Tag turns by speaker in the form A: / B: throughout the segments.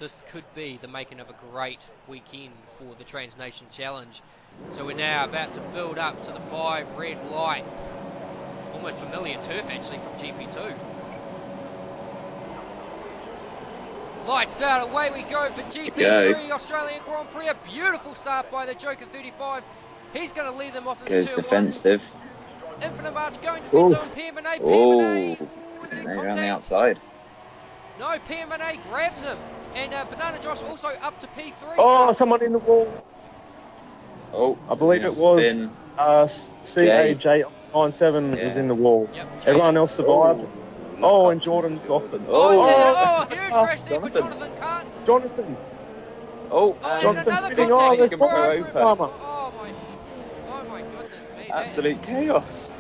A: this could be the making of a great weekend for the Trans Nation Challenge. So we're now about to build up to the 5 red lights. Almost familiar turf actually from GP2. Lights out, away we go for GP3 Australian Grand Prix. A beautiful start by the Joker 35. He's going to lead them off in the turn
B: defensive.
A: one. Infinite March going defensive on PMNA. PMNA, is it contact?
B: Around the outside.
A: No, PMNA grabs him. And Banana Josh also up to P3.
C: Oh, so someone in the wall.
B: Oh,
C: I believe it was CAJ97 was in the wall.
A: Yep,
C: Everyone else survived. Oh, and Jordan's off.
A: Huge crash there for Jonathan Carton.
C: Jonathan.
A: Jonathan's
C: spinning. Oh, there's probably
A: oh my goodness me.
B: Absolute chaos.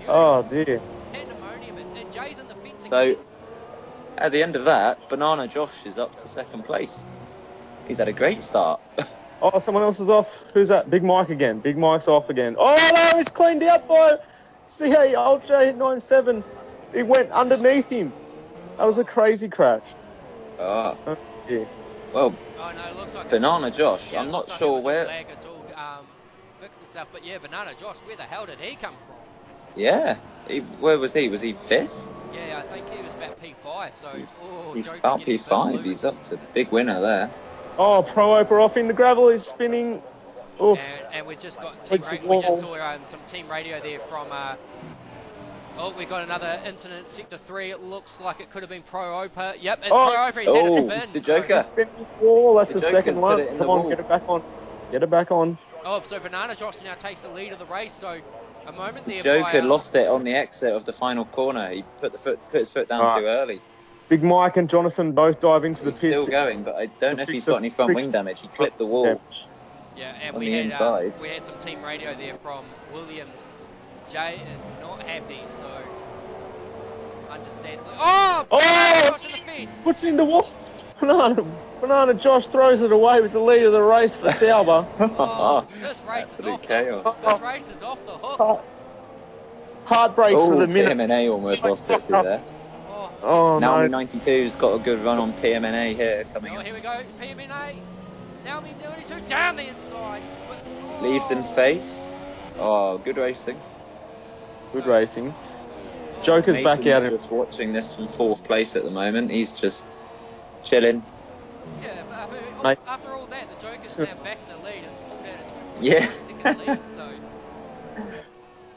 C: Oh dear.
A: Pandemonium, and Jay's in the fence
B: So,
A: again.
B: at the end of that, Banana Josh is up to 2nd place. He's had a great start.
C: Oh, someone else is off. Who's that? Big Mike again. Big Mike's off again. Oh no, it's cleaned out by CA97. It went underneath him. That was a crazy crash.
B: Oh.
C: Yeah.
B: Well,
A: Oh no, it looks like
B: Banana Josh,
A: yeah,
B: I'm not
A: like
B: sure where.
A: It's all fixed itself, but yeah, Banana Josh, where the hell did he come from?
B: Yeah. Where was he? Was he 5th?
A: Yeah, I think he was about P5. So
B: He's
A: Joker
B: about
A: getting
B: P5.
A: loose.
B: He's up to big winner there.
C: Oh, Pro Oprah off in the gravel. He's spinning. Oof.
A: And we've just got
C: Takes
A: team
C: the
A: we just
C: wall.
A: saw some team radio there from. We got another incident, Sector 3. It looks like it could have been Pro Opa. Yep, it's Pro Opa. He's had a spin.
B: The Joker.
C: Spinning wall. That's
B: The
C: the
B: Joker
C: second
B: put
C: one.
B: it in
C: Come
B: the
C: on,
B: wall.
C: get it back on. Get it back on.
A: Oh, so Banana Josh now takes the lead of the race. So a moment there.
B: Joker
A: by,
B: lost it on the exit of the final corner. He put his foot down too early.
C: Big Mike and Jonathan both dive into
B: He's
C: the pits.
B: still going, but I don't know if he's got any front wing damage. He clipped the wall.
A: Yeah, and
B: on
A: we
B: the
A: had
B: inside.
A: we had some team radio there from Williams. Jay is not happy, so understandably. Oh! Josh in the fence.
C: What's in the wall? Banana Josh throws it away with the lead of the race for Sauber.
A: This race is
B: Absolute
A: off.
B: chaos.
A: This race is off the hook.
C: Heartbreak for the minute.
B: PMNA almost lost it through there.
C: Oh
B: Now
C: no.
B: 92's got a good run on PMNA here coming
A: Oh,
B: up.
A: here we go. PMNA. Now the 92 down the inside. But,
B: Leaves in space. Oh, good racing.
C: Good racing. Joker's back out.
B: Mason's just watching this from 4th place at the moment. He's just chilling.
A: Yeah, but I mean,
C: Mate.
A: after all that, the Joker's now back in the lead and pulled out its
B: Yeah.
A: second lead. So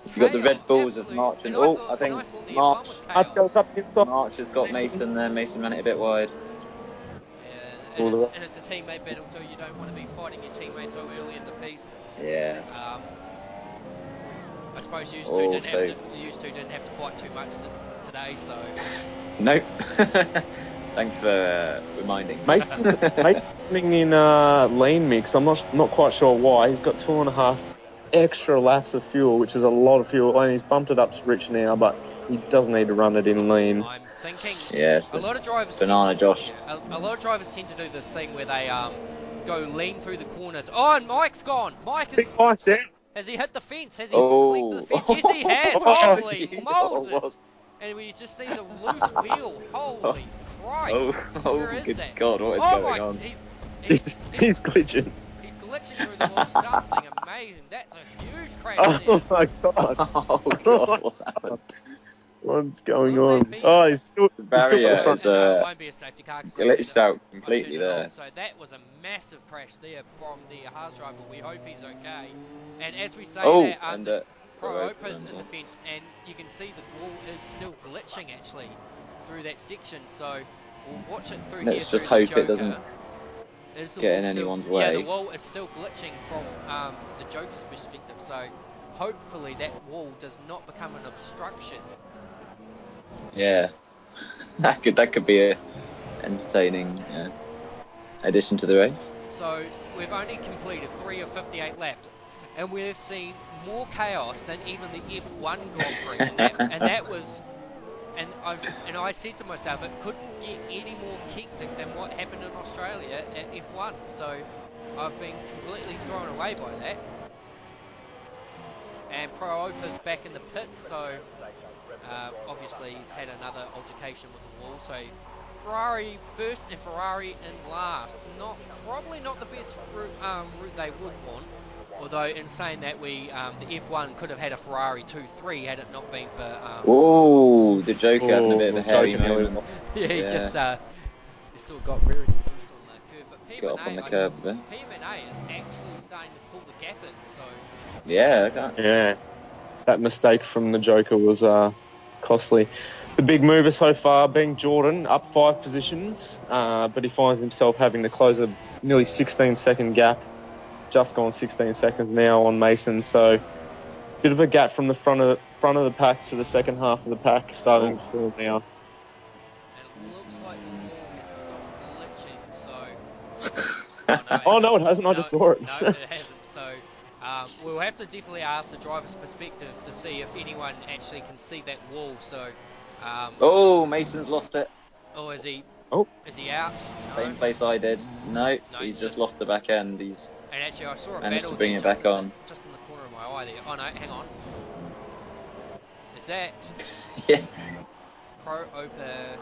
B: You've got the Red Bulls of
A: absolutely.
B: March and
A: And I
B: I think
A: thought the F1
B: March.
A: was
C: Let's go
A: chaos.
C: up inside.
B: March has got Mason there. Mason ran it a bit wide.
A: Yeah, and it's a teammate battle too. You don't want to be fighting your teammates so early in the piece.
B: Yeah.
A: I suppose you two didn't have to fight too much today, so.
B: Nope. Thanks for reminding.
C: Mason's running in lean mix. I'm not quite sure why. He's got 2.5 extra laps of fuel, which is a lot of fuel, and he's bumped it up to rich now, but he does need to run it in lean.
A: I'm thinking.
B: Yes.
A: A lot of drivers.
B: Banana Josh.
A: A lot of drivers tend to do this thing where they go lean through the corners. Oh, and Mike's gone. Mike is.
C: Big Mike's out.
A: Has he hit the fence? Has he clicked the fence? Yes, he has. Holy Moses! And we just see the loose wheel. Holy Christ! Where is
B: good
A: that?
B: God, what is
A: oh
B: going
A: my,
B: on?
C: He's glitching.
A: He's glitching through the wall. Something amazing. That's a huge crash
C: Oh
A: there.
C: my God.
B: Oh God, what's happened?
C: What's going
A: Will
C: on?
A: that be
C: Oh, he's still
B: The barrier
C: got the
B: is
A: It won't be a safety car. 'Cause
B: glitched out
A: I
B: completely
A: turned it
B: there.
A: off. So that was a massive crash there from the Haas driver. We hope he's okay. And as we say that,
B: and
A: Pro Opa's in the fence, and you can see the wall is still glitching actually through that section. So we'll watch it through
B: Let's
A: here.
B: just
A: through the
B: hope it doesn't
A: Joker. Is the
B: get
A: wall
B: in
A: still-
B: anyone's
A: Yeah,
B: way.
A: the wall is still glitching from the Joker's perspective. So hopefully that wall does not become an obstruction.
B: Yeah, that could be a entertaining addition to the race.
A: So we've only completed 3 of 58 laps, and we've seen more chaos than even the F1 Grand Prix, and that was, and I said to myself, it couldn't get any more hectic than what happened in Australia at F1. So I've been completely thrown away by that. And Pro Opa's back in the pits, so obviously he's had another altercation with the wall, so Ferrari first and Ferrari in last. Probably not the best route they would want. Although in saying that, the F1 could have had a Ferrari 2-3 had it not been for.
B: Oh, the Joker having a bit of a hairy moment.
A: Yeah, he just he sort of got very loose on the curve. But
B: Got up on the curb a bit.
A: PMA is actually starting to pull the gap in. So.
B: Yeah, okay.
C: Yeah, that mistake from the Joker was costly. The big mover so far being Jordan, up 5 positions, but he finds himself having to close a nearly 16-second gap. Just gone 16 seconds now on Mason, so bit of a gap from the front of the pack to the second half of the pack starting to fill now.
A: And it looks like the wall has stopped glitching, so...
C: Oh no, it hasn't. I just saw it.
A: No, it hasn't. So we'll have to definitely ask the driver's perspective to see if anyone actually can see that wall. So.
B: Oh, Mason's lost it.
A: Oh, is he?
C: Oh,
A: is he out? No.
B: Same place I did. No, he's just lost the back end. He's
A: and actually, I saw a
B: managed
A: battle
B: to bring it back on.
A: Just in the corner of my eye there. Oh no, hang on. Is that?
B: Yeah.
A: Pro Opa.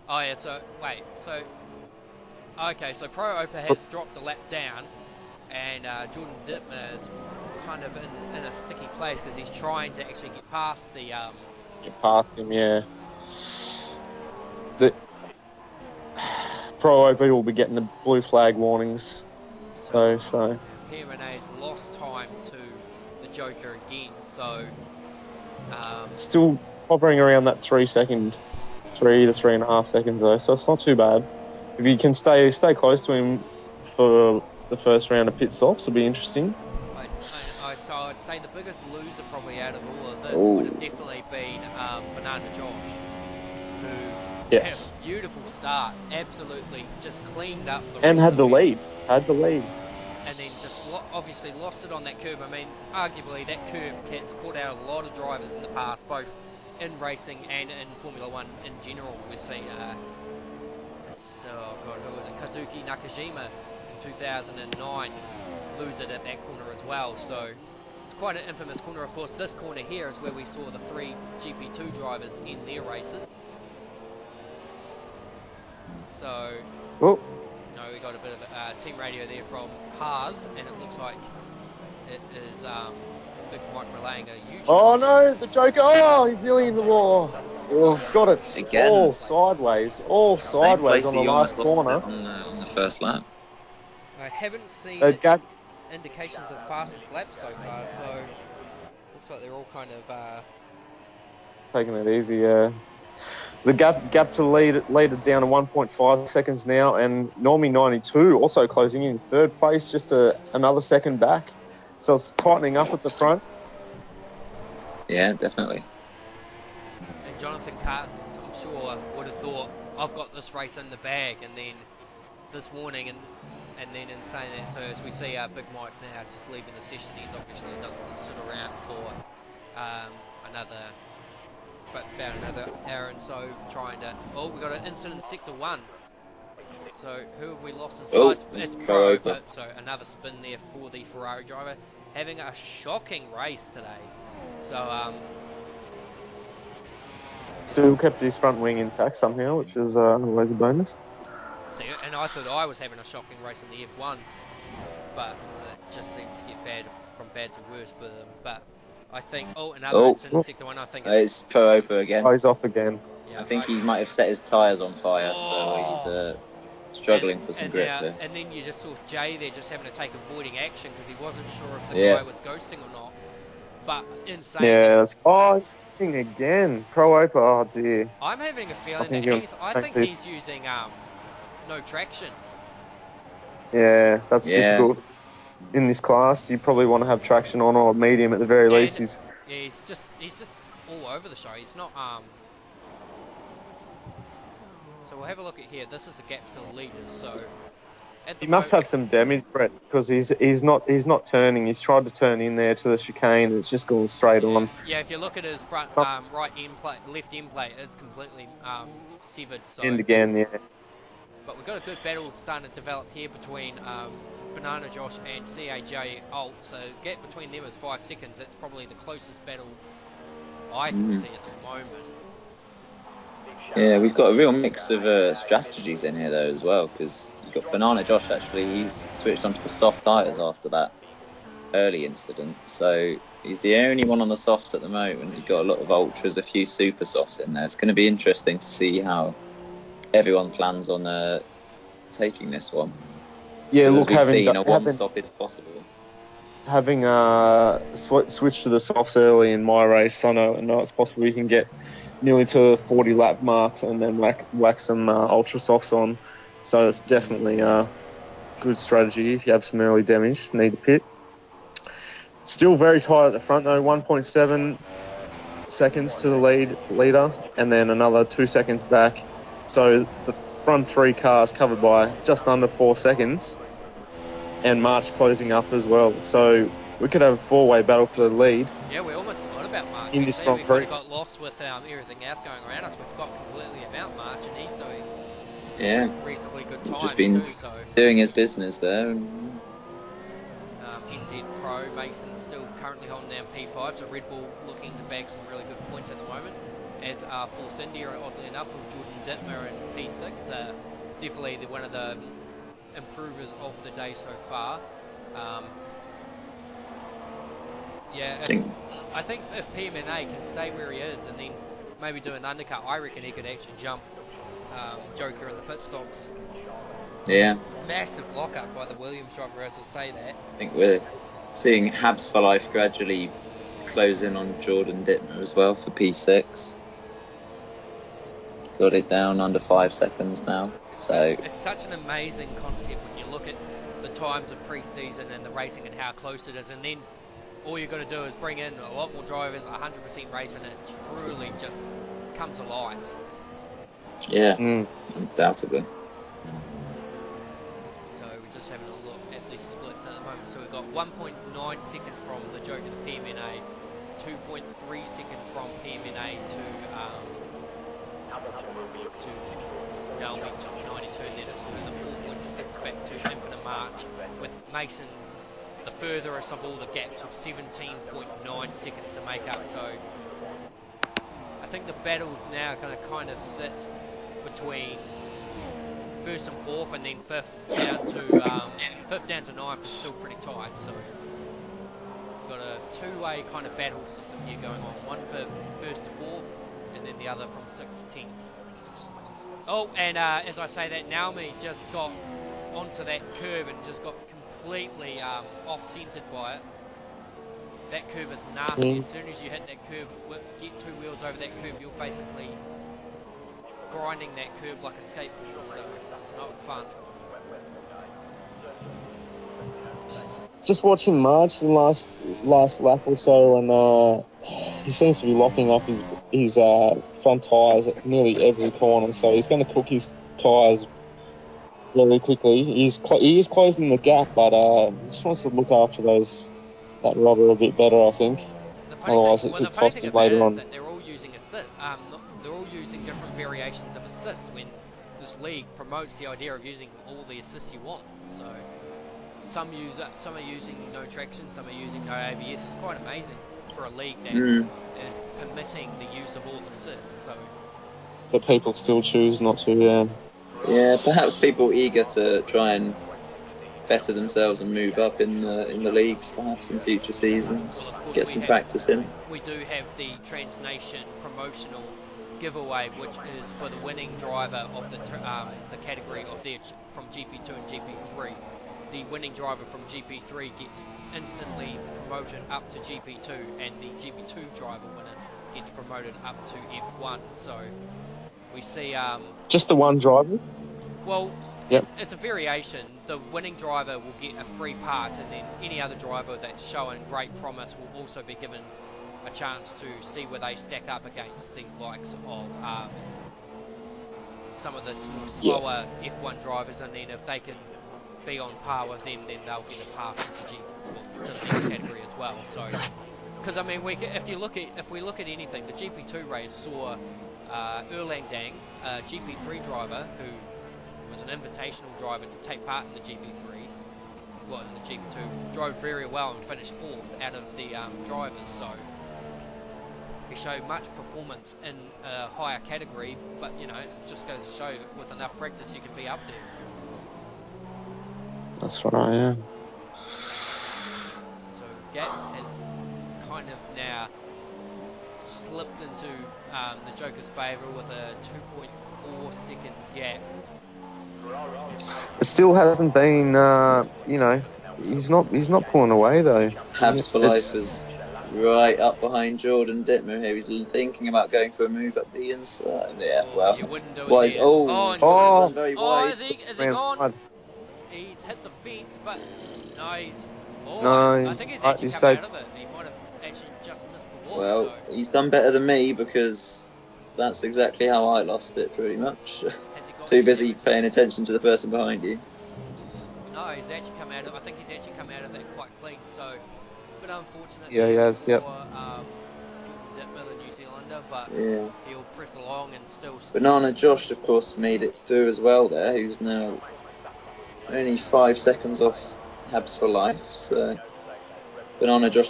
A: Oh yeah. So wait. So. Okay. So Pro Opa has dropped a lap down, and Jordan Dittmer is kind of in a sticky place because he's trying to actually get past the.
C: Get past him, yeah. The Pro Opa will be getting the blue flag warnings. So.
A: PMA's lost time to the Joker again. So.
C: Still hovering around that 3 to 3.5 seconds though, so it's not too bad. If you can stay close to him for the first round of pit stops, it'll be interesting.
A: So I'd say the biggest loser probably out of all of this would have definitely been Banana Josh, who had a beautiful start, absolutely just cleaned up the
C: and
A: rest
C: had the lead, and
A: then just obviously lost it on that curb. I mean, arguably that curb has caught out a lot of drivers in the past, both in racing and in Formula One in general. We've seen, who was it? Kazuki Nakajima in 2009 lose it at that corner as well. So it's quite an infamous corner. Of course, this corner here is where we saw the 3 GP2 drivers in their races. So.
C: Oh.
A: No, we got a bit of team radio there from Haas, and it looks like it is Big Mike relaying a huge.
C: Oh no, the Joker! Oh, he's nearly in the wall. Oh, got it
B: again.
C: All sideways on the last corner.
B: On the first lap.
A: I haven't seen indications of fastest lap so far, so looks like they're all kind of
C: taking it easy. The gap to lead it down to 1.5 seconds now, and Normie 92 also closing in third place, just another second back. So it's tightening up at the front.
B: Yeah, definitely.
A: And Jonathan Carton, I'm sure, would have thought, I've got this race in the bag, and then this morning, and then in saying that, so as we see Big Mike now just leaving the session, he obviously doesn't want to sit around for about another hour and so, trying to... Oh, we got an incident in Sector 1. So, who have we lost in sides? It's Pro, but so another spin there for the Ferrari driver. Having a shocking race today. So,
C: still kept his front wing intact somehow, which is always a bonus.
A: See, and I thought I was having a shocking race in the F1, but it just seems to get from bad to worse for them. But I think, another incident in Sector 1, I think
B: it's Pro Opa again.
C: Oh, he's off again.
A: Yeah,
B: I think he might have set his tyres on fire, so he's struggling for some grip there.
A: And then you just saw Jay there just having to take avoiding action because he wasn't sure if the guy was ghosting or not. But insane.
C: Yeah, it's hitting again. Pro Opa, oh dear.
A: I'm having a feeling I think he's using no traction.
C: Yeah, that's difficult. In this class, you probably want to have traction on or medium at the very least.
A: He's just all over the show. He's not So we'll have a look at here. This is a gap to the leaders. So
C: he must have some damage, Brett, because he's not turning. He's tried to turn in there to the chicane. And it's just going straight on.
A: Yeah, if you look at his front right end plate, left end plate, it's completely severed. So.
C: End again, yeah.
A: But we've got a good battle starting to develop here between Banana Josh and CAJ Alt. So the gap between them is 5 seconds. That's probably the closest battle I can see at the moment.
B: Yeah, we've got a real mix of strategies in here though as well, because you've got Banana Josh actually. He's switched onto the soft tyres after that early incident, so he's the only one on the softs at the moment. You've got a lot of ultras, a few super softs in there. It's going to be interesting to see how everyone plans on taking this one.
C: Yeah,
B: Because
C: look,
B: as we've seen, a
C: having
B: one-stop it's possible.
C: having switched to the softs early in my race, I know it's possible you can get nearly to 40 lap marks and then whack some ultra softs on. So it's definitely a good strategy if you have some early damage, need to pit. Still very tight at the front though, 1.7 seconds to the leader, and then another 2 seconds back. So the front three cars covered by just under 4 seconds, and March closing up as well. So we could have a four-way battle for the lead.
A: Yeah, we almost forgot about March.
C: In this
A: We
C: Grand
A: kind
C: Prix.
A: of got lost with everything else going around us. We forgot completely about March, and he's doing reasonably good times
B: Just been
A: too. So
B: doing his business there. And
A: NZ Pro Mason's still currently holding down P5, so Red Bull looking to bag some really good points at the moment. As are Force India, oddly enough, with Jordan Dittmer in P6. Definitely one of the improvers of the day so far. I think if PMNA can stay where he is and then maybe do an undercut, I reckon he could actually jump Joker in the pit stops.
B: yeah,
A: Massive lockup by the Williams driver, as I say that.
B: I think we're seeing Habs for Life gradually close in on Jordan Dittmer as well for P6. Got it down under 5 seconds now. So
A: It's such an amazing concept when you look at the times of pre-season and the racing and how close it is, and then all you've got to do is bring in a lot more drivers, 100% race, and it truly just comes alive.
B: yeah, undoubtedly.
A: So we're just having a look at the splits at the moment. So we've got 1.9 seconds from the Joker to PMNA, 2.3 seconds from PMNA to Naomi to 92, and then it's further 4.6 back to Infinite March, with Mason the furthest of all the gaps with 17.9 seconds to make up. So I think the battle's now going to kind of sit between first and fourth, and then fifth down to ninth is still pretty tight. So we've got a two-way kind of battle system here going on. One for first to fourth, and then the other from sixth to 10th. Oh, and as I say that, Naomi just got onto that curb and just got completely off-centered by it. That curb is nasty. As soon as you hit that curb, get two wheels over that curb, you're basically grinding that curb like a skateboard, so it's not fun.
C: Just watching March in last lap or so, and he seems to be locking up his front tyres at nearly every corner, so he's going to cook his tyres really quickly. He is closing the gap, but just wants to look after that rubber a bit better, I think. Otherwise, it could cost him later on.
A: That they're all using assist. They're all using different variations of assists when this league promotes the idea of using all the assists you want. So some are using no traction, some are using no ABS. It's quite amazing for a league that is permitting the use of all assists. So,
C: but people still choose not to.
B: Yeah, perhaps people eager to try and better themselves and move up in the leagues, perhaps in future seasons, get some practice in.
A: We do have the Trans Nation promotional giveaway, which is for the winning driver of the category of from GP2 and GP3. The winning driver from GP3 gets instantly promoted up to GP2, and the GP2 driver winner gets promoted up to F1. So we see
C: just the one driver.
A: Well,
C: yep.
A: It's a variation. The winning driver will get a free pass, and then any other driver that's showing great promise will also be given a chance to see where they stack up against the likes of some of the slower F1 drivers, and then if they can be on par with them, then they'll get a pass to the next category as well. So, because I mean, if we look at anything, the GP2 race saw Erlang Dang, a GP3 driver who was an invitational driver to take part in the GP3, well, in the GP2, drove very well and finished fourth out of the drivers. So he showed much performance in a higher category, but you know, it just goes to show with enough practice you can be up there.
C: That's right, yeah.
A: So gap has kind of now slipped into the Joker's favour with a 2.4 second gap.
C: It still hasn't been, you know, he's not pulling away though.
B: Habs for Life is right up behind Jordan Dittmer here. He's thinking about going for a move up the inside. Yeah, well,
A: you wouldn't do it
B: wise.
A: there.
B: Oh,
A: Jordan's
B: very wise.
A: Is he gone? He's hit the fence, but no, he's. I think he's actually come out of it. He might have actually just missed the wall.
B: Well, he's done better than me because that's exactly how I lost it, pretty much. Too busy paying attention to the person behind you.
A: No, he's actually come out of. I think he's actually come out of that quite clean. So, but unfortunately,
C: yeah, he has.
A: For,
C: yep.
A: Jordan Dittmer, the New Zealander, but
B: yeah,
A: he'll press along and still.
B: Banana Josh, of course, made it through as well. There, who's now only 5 seconds off Habs for Life. So, Banana Josh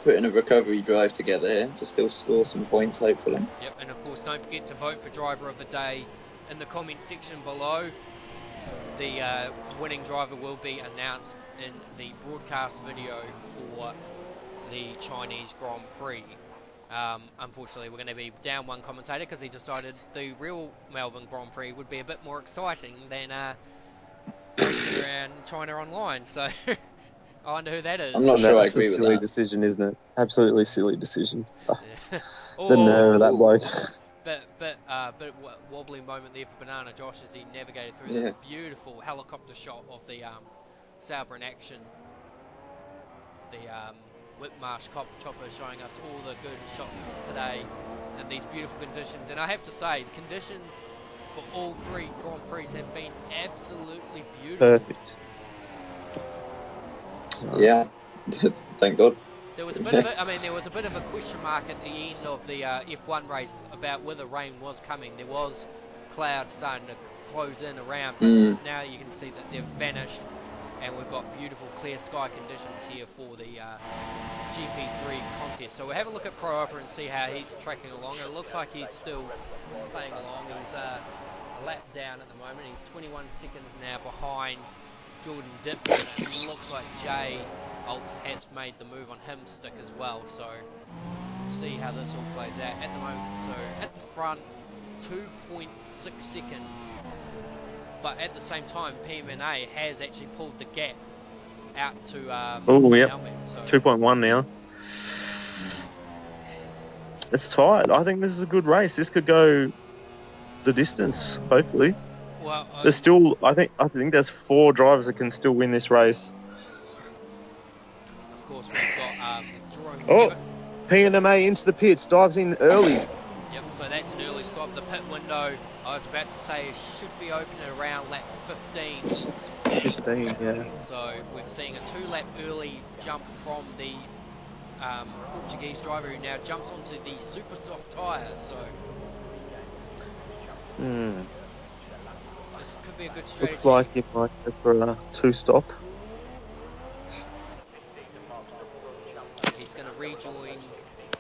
B: putting a recovery drive together here to still score some points, hopefully.
A: Yep, and of course, don't forget to vote for Driver of the Day in the comment section below. The winning driver will be announced in the broadcast video for the Chinese Grand Prix. Unfortunately, we're going to be down one commentator because he decided the real Melbourne Grand Prix would be a bit more exciting than around China Online. So I wonder who that is.
B: I'm not sure I agree with that.
C: That's a silly decision, isn't it? Absolutely silly decision.
A: Yeah.
C: The nerve of that bloke.
A: Bit wobbly moment there for Banana Josh as he navigated through this beautiful helicopter shot of the Sauber in action. The Whitmarsh chopper showing us all the good shots today in these beautiful conditions. And I have to say, the conditions for all three Grand Prix have been absolutely beautiful.
C: Perfect.
B: Yeah, thank God.
A: There was a bit of there was a bit of a question mark at the end of the F1 race about whether rain was coming. There was clouds starting to close in around, but now you can see that they've vanished, and we've got beautiful clear sky conditions here for the GP3 contest. So we'll have a look at Pro Opa and see how he's tracking along. And it looks like he's still playing along. He's a lap down at the moment. He's 21 seconds now behind Jordan Dittmer. It looks like Jay Alt has made the move on him stick as well, so we'll see how this all plays out at the moment. So at the front, 2.6 seconds, but at the same time PMNA has actually pulled the gap out to Helmet, so
C: 2.1 now. It's tight. I think this is a good race. This could go the distance, hopefully.
A: Well,
C: there's still, I think there's 4 drivers that can still win this race.
A: Of course, we've got Jerome.
C: PMA into the pits, dives in early.
A: Yep, so that's an early stop. The pit window, I was about to say, should be open at around lap 15.
C: 15, yeah.
A: So we're seeing a 2-lap early jump from the Portuguese driver who now jumps onto the super soft tyre. So this could be a good strategy.
C: Looks like it might go for a 2-stop.
A: He's going to rejoin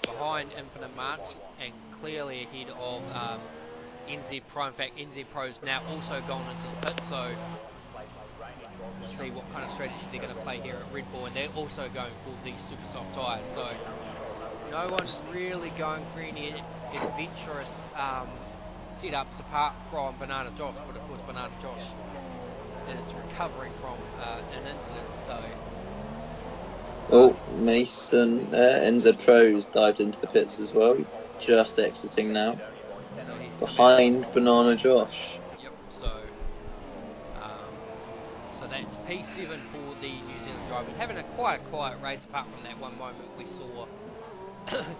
A: behind Infinite March and clearly ahead of NZ Pro. In fact, NZ Pro's now also gone into the pit, so we'll see what kind of strategy they're going to play here at Red Bull, and they're also going for these super soft tyres, so no one's really going for any adventurous setups apart from Banana Josh, but of course Banana Josh is recovering from an incident, so...
B: Oh, Mason, NZ Pro's dived into the pits as well, just exiting now.
A: So he's
B: behind Banana Josh.
A: Yep, so that's P7 for the New Zealand driver. Having a quiet race apart from that one moment we saw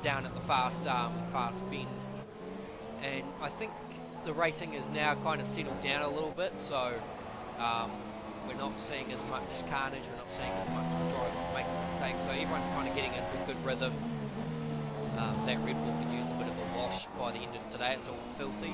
A: down at the fast bend. And I think the racing is now kind of settled down a little bit, so we're not seeing as much carnage, we're not seeing as much drivers making mistakes, so everyone's kind of getting into a good rhythm. That Red Bull could use a bit of a wash by the end of today, it's all filthy.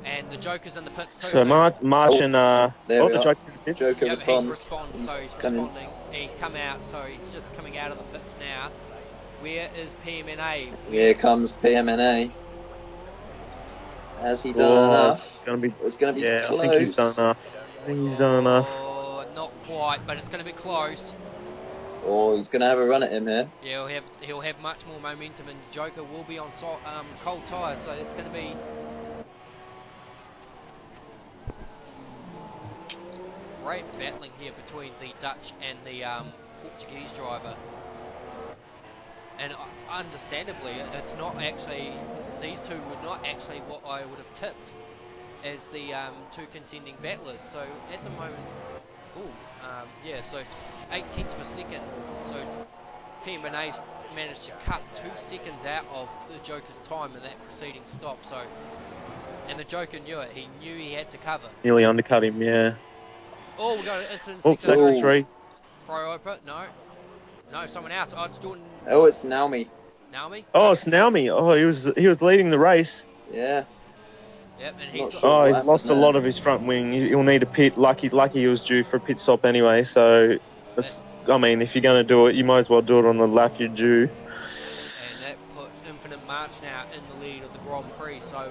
A: And the Joker's in the pits too.
C: So March and
B: there we
C: the
B: are.
C: Joker's in the pits.
B: Joker
A: Yep,
B: responds.
A: he's responding, so he's
B: coming.
A: responding. He's come out, so he's just coming out of the pits now. Where is PMNA?
B: Here comes PMNA. Has he done enough? It's going to be close.
C: I think he's done enough.
A: Oh, not quite, but it's going to be close.
B: Oh, he's going to have a run at him here.
A: Yeah, he'll have much more momentum, and Joker will be on cold tyres, so it's going to be great battling here between the Dutch and the Portuguese driver. And understandably, it's not actually, these two were not actually what I would have tipped as the two contending battlers. So at the moment, yeah, so 0.8 of a second. So PMNA's managed to cut 2 seconds out of the Joker's time in that preceding stop. So, and the Joker knew it. He knew he had to cover.
C: Nearly undercut him, yeah.
A: Oh, we got an incident.
C: Sector 3.
A: Pro Oprah, no, someone else. Oh, it's Jordan.
B: Oh, it's Naomi.
A: Naomi?
C: Oh, it's Naomi. Oh, he was leading the race.
B: Yeah.
A: Yep, and he's
C: he's lost a lot of his front wing. He'll need a pit. Lucky he was due for a pit stop anyway. So, I mean, if you're going to do it, you might as well do it on the lap you're due.
A: And that puts Infinite March now in the lead of the Grand Prix. So,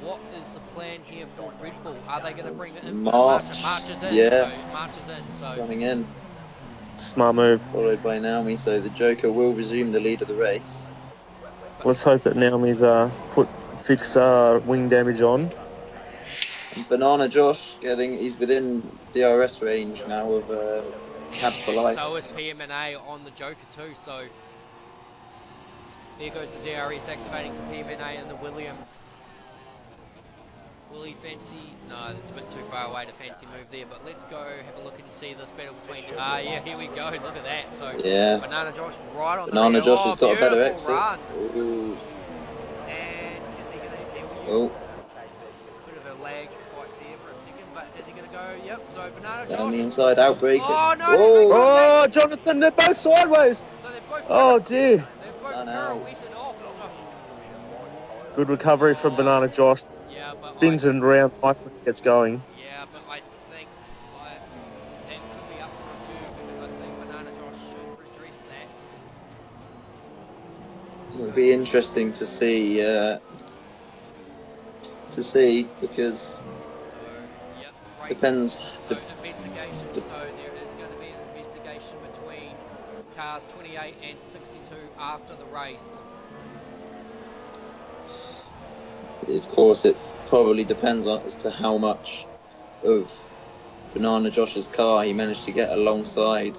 A: what is the plan here for Red Bull? Are they going to bring it in?
B: March.
A: March is in.
B: Yeah.
A: So March is in. So
B: Running in.
C: Smart move.
B: Followed by Naomi, so the Joker will resume the lead of the race.
C: Let's hope that Naomi's fix wing damage on.
B: And Banana Josh he's within DRS range now of Cabs for Life.
A: So is PMNA on the Joker too. So there goes the DRS activating for PMNA and the Williams. Will he fancy? No, it's a bit too far away to fancy move there, but let's go have a look and see this battle between... yeah, here we go, look at that. So,
B: yeah.
A: Banana Josh right on
B: Banana
A: the
B: Josh has got a better
A: beautiful
B: exit.
A: Run.
B: Ooh.
A: And is he going to
B: Oh.
A: use a bit of a lag spike there for a second, but is he going to go? Yep, so Banana Josh...
B: Down the inside, outbreak.
A: Oh, no!
C: Oh, Jonathan, they're both sideways!
A: So they're both...
C: Oh, dear.
A: They've both pirouetted off, so...
C: Good recovery from Banana Josh.
A: Yeah, but
C: Spins and round, life gets going.
A: Yeah, but I think that could be up for review because I think Banana Josh should redress that.
B: It'll be interesting to see because
A: So, yep, race.
B: depends.
A: So investigation. So there is going to be an investigation between cars 28 and 62 after the race.
B: Of course, it probably depends as to how much of Banana Josh's car he managed to get alongside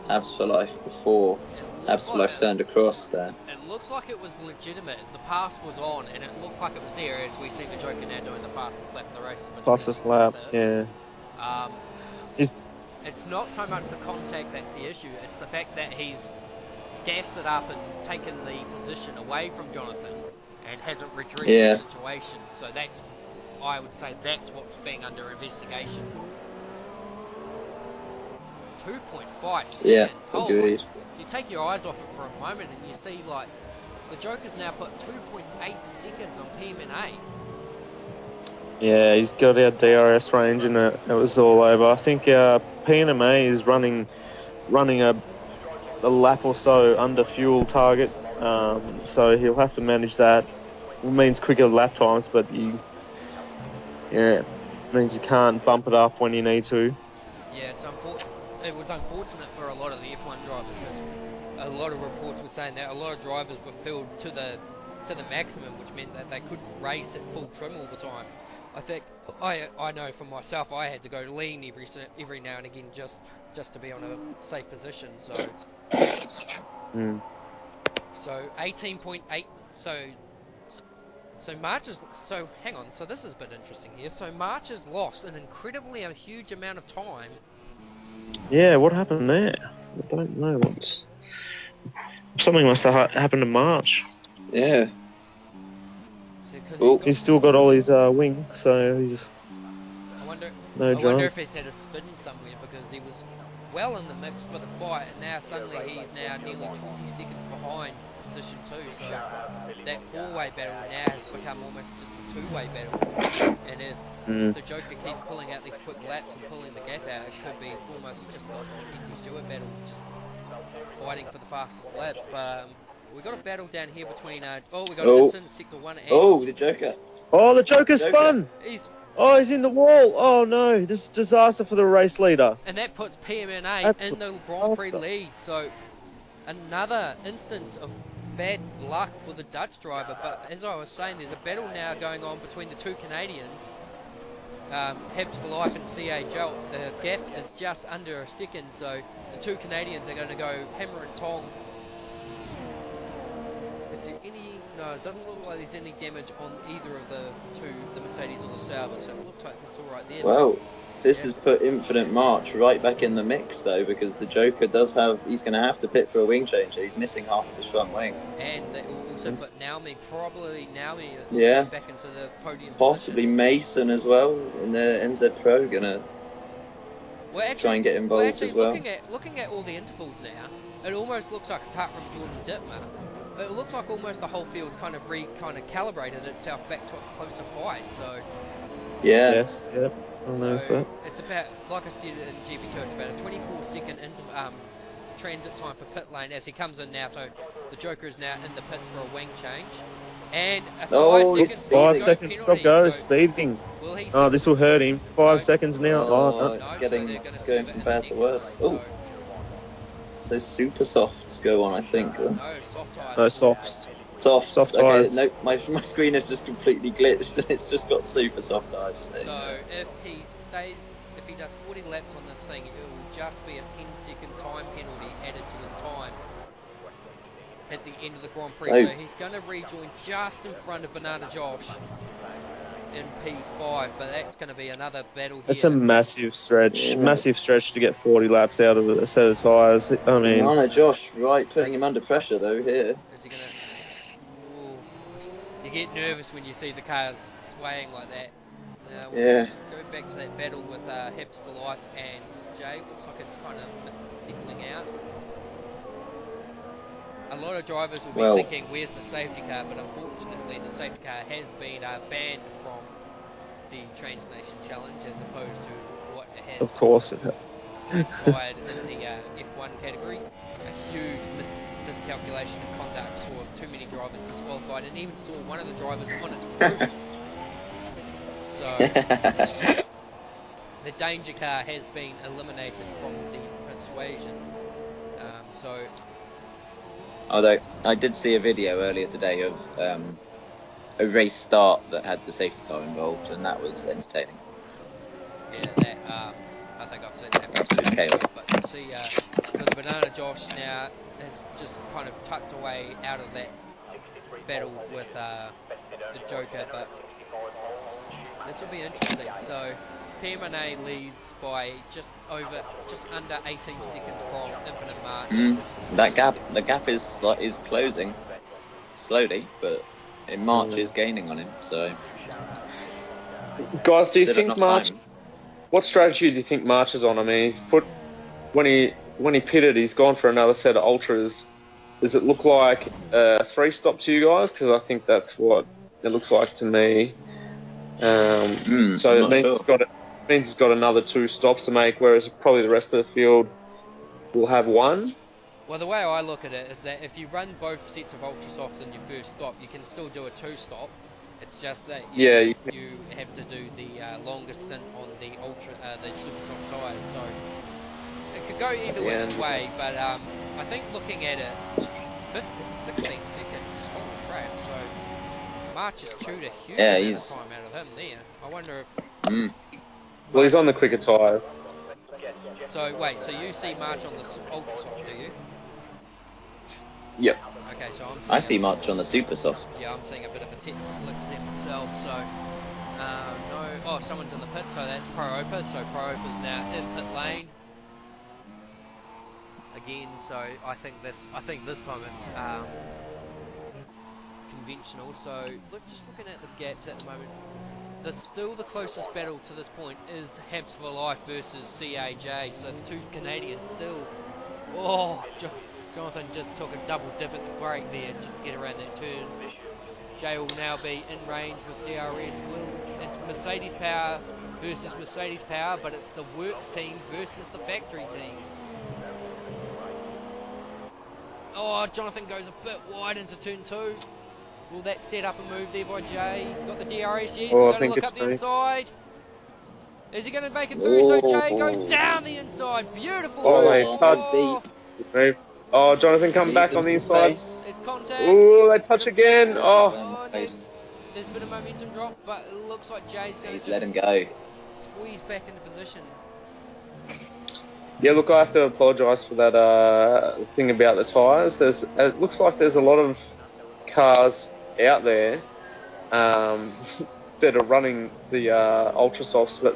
B: Abs for Life before Abs for Life turned across there.
A: It looks like it was legitimate. The pass was on, and it looked like it was there. As we see the Joker now doing the fastest lap of the race.
C: Fastest lap, yeah.
A: It's not so much the contact that's the issue. It's the fact that he's gassed it up and taken the position away from Jonathan and hasn't redressed the situation. So that's, I would say, that's what's being under investigation. 2.5 seconds.
B: Yeah,
A: Holy,
B: agreed.
A: you take your eyes off it for a moment and you see, like, the Joker's now put 2.8 seconds on PMNA.
C: Yeah, he's got our DRS range and it was all over. I think PMNA is running a lap or so under fuel target, so he'll have to manage that. It means quicker lap times, but it means you can't bump it up when you need to.
A: Yeah, it was unfortunate for a lot of the F1 drivers because a lot of reports were saying that a lot of drivers were filled to the maximum, which meant that they couldn't race at full trim all the time. I think I know for myself I had to go lean every now and again just to be on a safe position. So so 18.8. So March is hang on. So this is a bit interesting here. So March has lost a huge amount of time.
C: Yeah, what happened there? I don't know. Something must have happened to March.
B: Yeah.
C: He's still got all his wing, so he's just
A: I wonder
C: no
A: if
C: jumps.
A: he's had a spin somewhere because he was well in the mix for the fight, and now suddenly he's now nearly 20 seconds behind position 2, so that four-way battle now has become almost just a two-way battle, and if the Joker keeps pulling out these quick laps and pulling the gap out, it could be almost just like a Mackenzie Stewart battle, just fighting for the fastest lap. We got a battle down here between we got an incident sector 1 and
B: the Joker.
C: Oh, the Joker spun!
A: he's
C: in the wall! Oh no, this is disaster for the race leader.
A: and that puts PMNA
C: Absolute
A: in the Grand Prix
C: disaster.
A: lead, so another instance of bad luck for the Dutch driver. But as I was saying, there's a battle now going on between the two Canadians, Hebs for Life and CA Jolt. The gap is just under a second, so the two Canadians are going to go hammer and tong. Is there any... No, it doesn't look like there's any damage on either of the two, the Mercedes or the Sauber, so it looks like it's all right there.
B: Well, this has put Infinite March right back in the mix, though, because the Joker does have... He's going to have to pit for a wing change. He's missing half of his front wing.
A: And they will also put probably Naomi back into the podium
B: Possibly
A: position.
B: Mason as well in the NZ Pro, going to try and get involved as well.
A: Looking at all the intervals now, it almost looks like, apart from Jordan Dittmer, it looks like almost the whole field's kind of calibrated itself back to a closer fight. So
B: yeah,
C: Yes, yep. I noticed that.
A: it's about, like I said in GP2, it's about a 24-second transit time for pit lane as he comes in now. So the Joker is now in the pit for a wing change, and a
C: 5 seconds, stop go, speeding.
A: Will he
C: Oh, this will hurt him. 5
A: No.
C: seconds now. Oh, no.
B: It's
A: so
B: getting
A: they're gonna
B: going
A: serve it
B: from
A: in
B: bad
A: the
B: to
A: next
B: worse.
A: lane,
B: So super softs go on, I think. Then.
A: no soft tires.
C: No, softs.
B: Soft
C: tyres.
B: Okay, no, my screen has just completely glitched and it's just got super soft tires.
A: So if he does 40 laps on this thing, it will just be a 10-second time penalty added to his time at the end of the Grand Prix.
B: Oh.
A: So he's going to rejoin just in front of Banana Josh in P5, but that's going to be another battle here.
C: It's a massive stretch.
B: Yeah.
C: Massive stretch to get 40 laps out of a set of tyres. I mean,
B: Anna Josh, right, putting him under pressure though here.
A: Is he going to... You get nervous when you see the cars swaying like that. We'll just go back to that battle with Hebs for Life and Jay. Looks like it's kind of settling out. A lot of drivers will be thinking, where's the safety car? But unfortunately, the safety car has been banned from the Trans Nation Challenge as opposed to what it has
C: of course it has.
A: transpired in the F1 category. A huge miscalculation in conduct, saw too many drivers disqualified, and even saw one of the drivers on its roof. So the danger car has been eliminated from the persuasion.
B: Although I did see a video earlier today of a race start that had the safety car involved, and that was entertaining.
A: Yeah, that I think I've seen that.
B: Absolute chaos.
A: But you see, so the Banana Josh now has just kind of tucked away out of that battle with the Joker, but this will be interesting. So PMNA leads by just under 18 seconds from Infinite March.
B: The gap is closing slowly, but March is gaining on him. So,
C: Guys, do you
B: still
C: think
B: enough
C: March...
B: time.
C: What strategy do you think March is on? I mean, he's put... When he pitted, he's gone for another set of ultras. Does it look like 3 stop to you guys? Because I think that's what it looks like to me. So it means he's got another 2 stops to make, whereas probably the rest of the field will have 1.
A: Well, the way I look at it is that if you run both sets of ultra softs in your first stop, you can still do a 2-stop. It's just that you have to do the longer stint on the the super soft tyres. So it could go either which way, but I think looking at it, 16 seconds. Holy crap! So March has chewed a huge amount of time out of him there. I wonder if.
C: Well, he's on the quicker tyre.
A: So wait, so you see March on the ultra soft, do you?
C: Yep.
A: Okay, so
B: I see March on the super soft.
A: Yeah, I'm seeing a bit of a technical glitch there myself. So no, oh, someone's in the pit, so that's Pro Opa. So Pro Opa's now in pit lane again. So I think this time it's conventional. So just looking at the gaps at the moment. still the closest battle to this point is Habs for Life versus CAJ. So the two Canadians still. Oh, Jonathan just took a double dip at the brake there just to get around that turn. Jay will now be in range with DRS. It's Mercedes power versus Mercedes power, but it's the works team versus the factory team. Oh, Jonathan goes a bit wide into turn 2. Will that set up a move there by Jay? He's got the DRS. Yes, he's going to look up the inside. Is he going to make it through? So Jay goes down the inside. Beautiful.
C: Oh, oh, Jonathan come back on the inside.
A: There's contact.
C: Oh, they touch again. Oh.
A: There's a bit of momentum drop, but it looks like Jay's going to just
B: let him go.
A: Squeeze back into position.
C: Yeah, look, I have to apologise for that thing about the tyres. It looks like there's a lot of cars out there that are running the ultra softs, but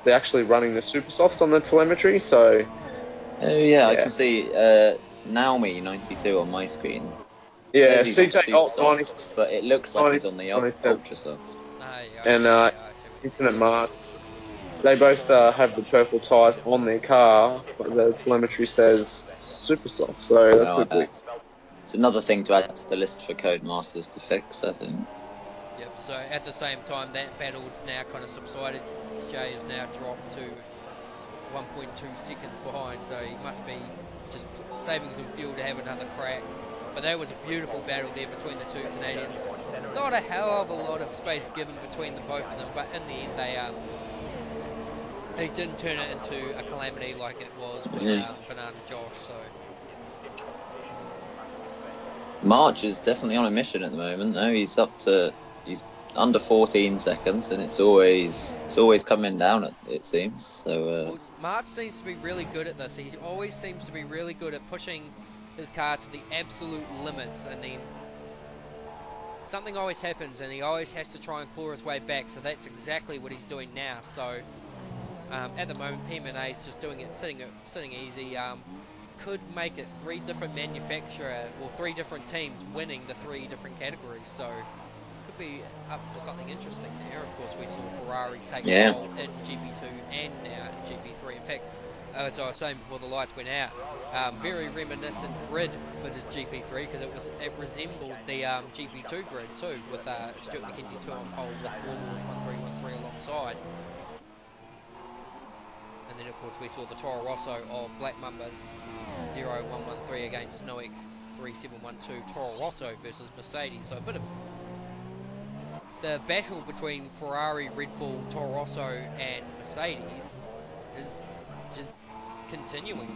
C: they're actually running the super softs on the telemetry. So,
B: yeah, I can see Naomi 92 on my screen.
C: Yeah, CJ Alt 90,
B: but it looks like he's on the ultra soft.
C: And Infinite Mark. They both have the purple tyres on their car, but the telemetry says super soft. So that's a bit.
B: It's another thing to add to the list for Codemasters to fix, I think.
A: Yep, so at the same time, that battle's now kind of subsided. Jay has now dropped to 1.2 seconds behind, so he must be just saving some fuel to have another crack. But that was a beautiful battle there between the two Canadians. Not a hell of a lot of space given between the both of them, but in the end they didn't turn it into a calamity like it was with Banana Josh. So
B: March is definitely on a mission at the moment, though. He's under 14 seconds, and it's always coming down, it seems. So
A: well, March seems to be really good at this. He always seems to be really good at pushing his car to the absolute limits, and then something always happens, and he always has to try and claw his way back. So that's exactly what he's doing now. So at the moment, PMA is just doing it, sitting easy. Could make it 3 different manufacturer or 3 different teams winning the 3 different categories. So could be up for something interesting there. Of course, we saw Ferrari take hold in GP2 and now in GP3. In fact, as I was saying before the lights went out, very reminiscent grid for this GP3 because it resembled the GP2 grid too, with Stuart McKenzie 2 on pole with Warlords 1313 alongside. And then of course we saw the Toro Rosso of Black Mamba 0113 against Noik 3712 Toro Rosso versus Mercedes. So a bit of the battle between Ferrari, Red Bull, Toro Rosso and Mercedes is just continuing.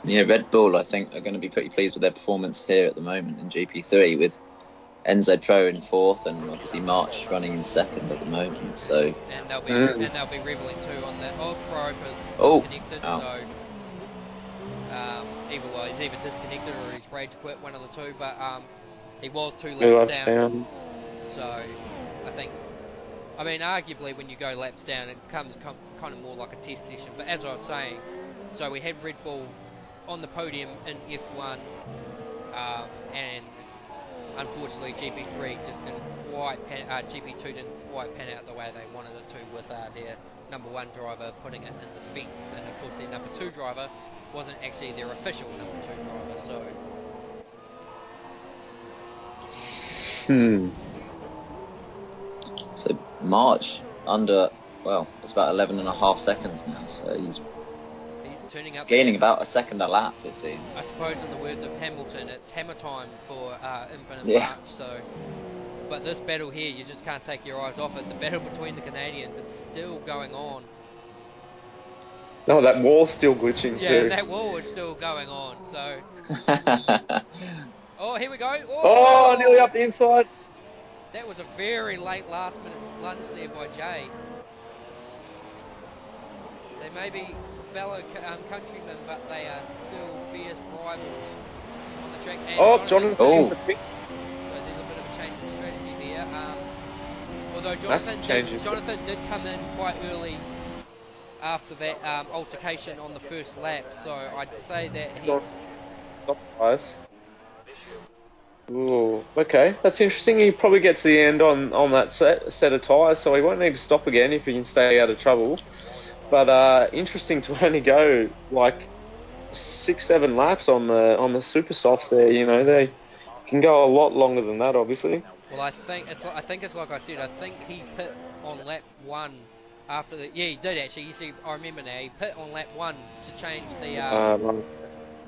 B: Yeah, Red Bull, I think, are going to be pretty pleased with their performance here at the moment in GP3, with NZ Pro in 4th and obviously March running in 2nd at the moment. So
A: and they'll be reveling too on that. Oh, Pro is disconnected, so he's either disconnected or he's rage quit, one of the two. But he was 2 laps down. So I think, I mean, arguably when you go laps down, it becomes kind of more like a test session. But as I was saying, so we had Red Bull on the podium in F1, and unfortunately GP3 just didn't quite GP2 didn't quite pan out the way they wanted it to, with their number 1 driver putting it in the fence, and of course their number 2 driver wasn't actually their official number 2 driver.
B: So March under, well, it's about 11.5 seconds now, so he's
A: turning up
B: gaining about a second a lap, it seems.
A: I suppose in the words of Hamilton, it's hammer time for Infinite March. So, but this battle here, you just can't take your eyes off it. The battle between the Canadians, it's still going on.
C: No, that wall's still glitching too.
A: Yeah, that wall is still going on. So, oh, here we go.
C: Oh, nearly up the inside.
A: That was a very late last-minute lunge there by Jay. They may be fellow countrymen, but they are still fierce rivals on the track. And
C: Jonathan.
A: So there's a bit of a change in strategy there. Although Jonathan did come in quite early after that altercation on the first lap, so I'd say that he's...
C: Ooh, okay, that's interesting. He probably gets the end on that set of tyres, so he won't need to stop again if he can stay out of trouble. But interesting to only go like 6-7 laps on the super softs there. You know, they can go a lot longer than that, obviously.
A: Well, I think it's like I said. I think he pit on lap 1 after the. Yeah, he did actually. You see, I remember now. He pit on lap 1 to change the.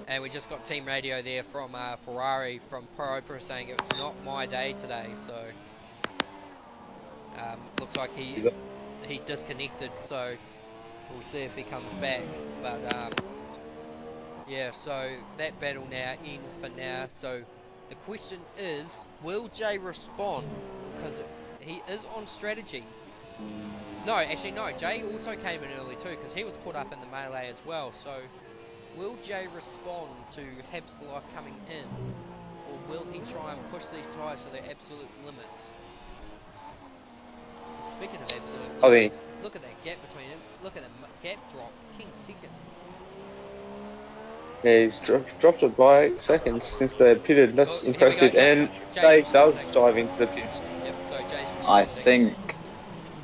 A: And we just got team radio there from Ferrari from Pro Oprah saying it's not my day today. So looks like he disconnected. So we'll see if he comes back. But yeah, so that battle now ends for now. So the question is, will Jay respond? Because he is on strategy. No, actually no. Jay also came in early too because he was caught up in the melee as well. So will Jay respond to Habs for Life coming in, or will he try and push these tyres to their absolute limits? Speaking of absolute limits, look at that gap between them. Look at the gap drop, 10 seconds.
C: Yeah, he's dropped it by 8 seconds since they pitted. That's impressive. And Jay does dive into the pits.
A: Yep, so Jay's
C: responding.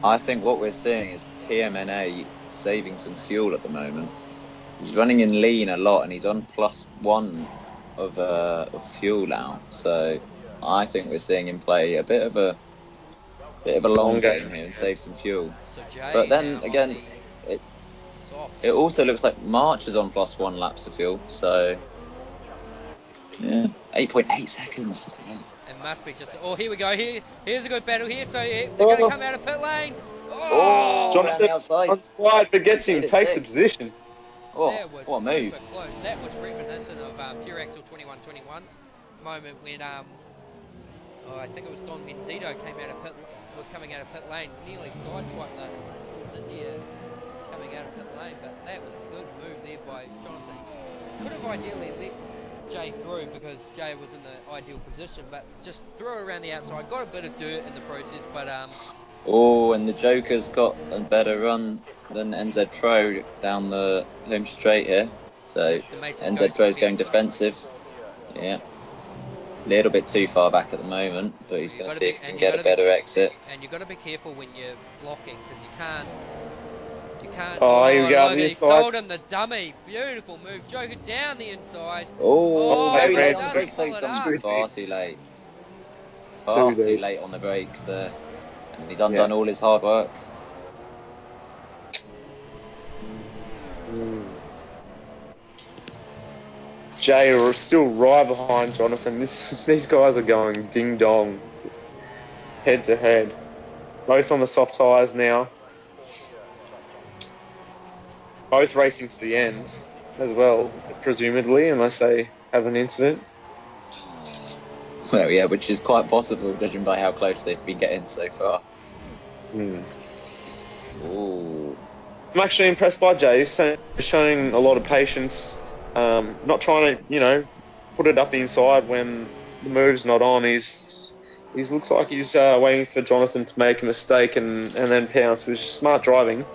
B: I think what we're seeing is PMNA saving some fuel at the moment. He's running in lean a lot, and he's on +1 of fuel now. So I think we're seeing him play a bit of a long game here and save some fuel.
A: So Jay,
B: but then again, it also looks like March is on +1 laps of fuel. So yeah, 8.8 seconds. Look at that.
A: It must be just. Oh, here we go. Here's a good battle here. So they're going to come out of pit lane. Oh,
C: Jonathan on slide, but gets him, takes the position.
B: Oh,
A: that was
B: what a move.
A: super close. That was reminiscent of Pure Axel 21-21's moment when I think it was Don Benzito was coming out of pit lane, nearly sideswiped the Force India coming out of pit lane, but that was a good move there by Jonathan. Could have ideally let Jay through because Jay was in the ideal position, but just threw around the outside, got a bit of dirt in the process, but
B: oh, and the Joker's got a better run than NZ Pro down the home straight here. So NZ Pro's going defensive. Yeah. A little bit too far back at the moment, but he's going to see if he can get a better exit.
A: And you've got to be careful when you're blocking because you can't.
C: Oh, here we go.
A: He sold him the dummy. Beautiful move. Joker down the inside.
B: Very late on
A: doesn't
B: brakes.
A: pull it up.
B: Far too late. Far too late on the brakes there. And he's undone all his hard work.
C: Jay are still right behind Jonathan. These guys are going ding dong, head to head, both on the soft tyres now. Both racing to the end as well, presumably, unless they have an incident.
B: Well, yeah, which is quite possible, judging by how close they've been getting so far. Ooh.
C: I'm actually impressed by Jay. He's showing a lot of patience. Not trying to, put it up the inside when the move's not on. He looks like he's waiting for Jonathan to make a mistake and then pounce, which is smart driving.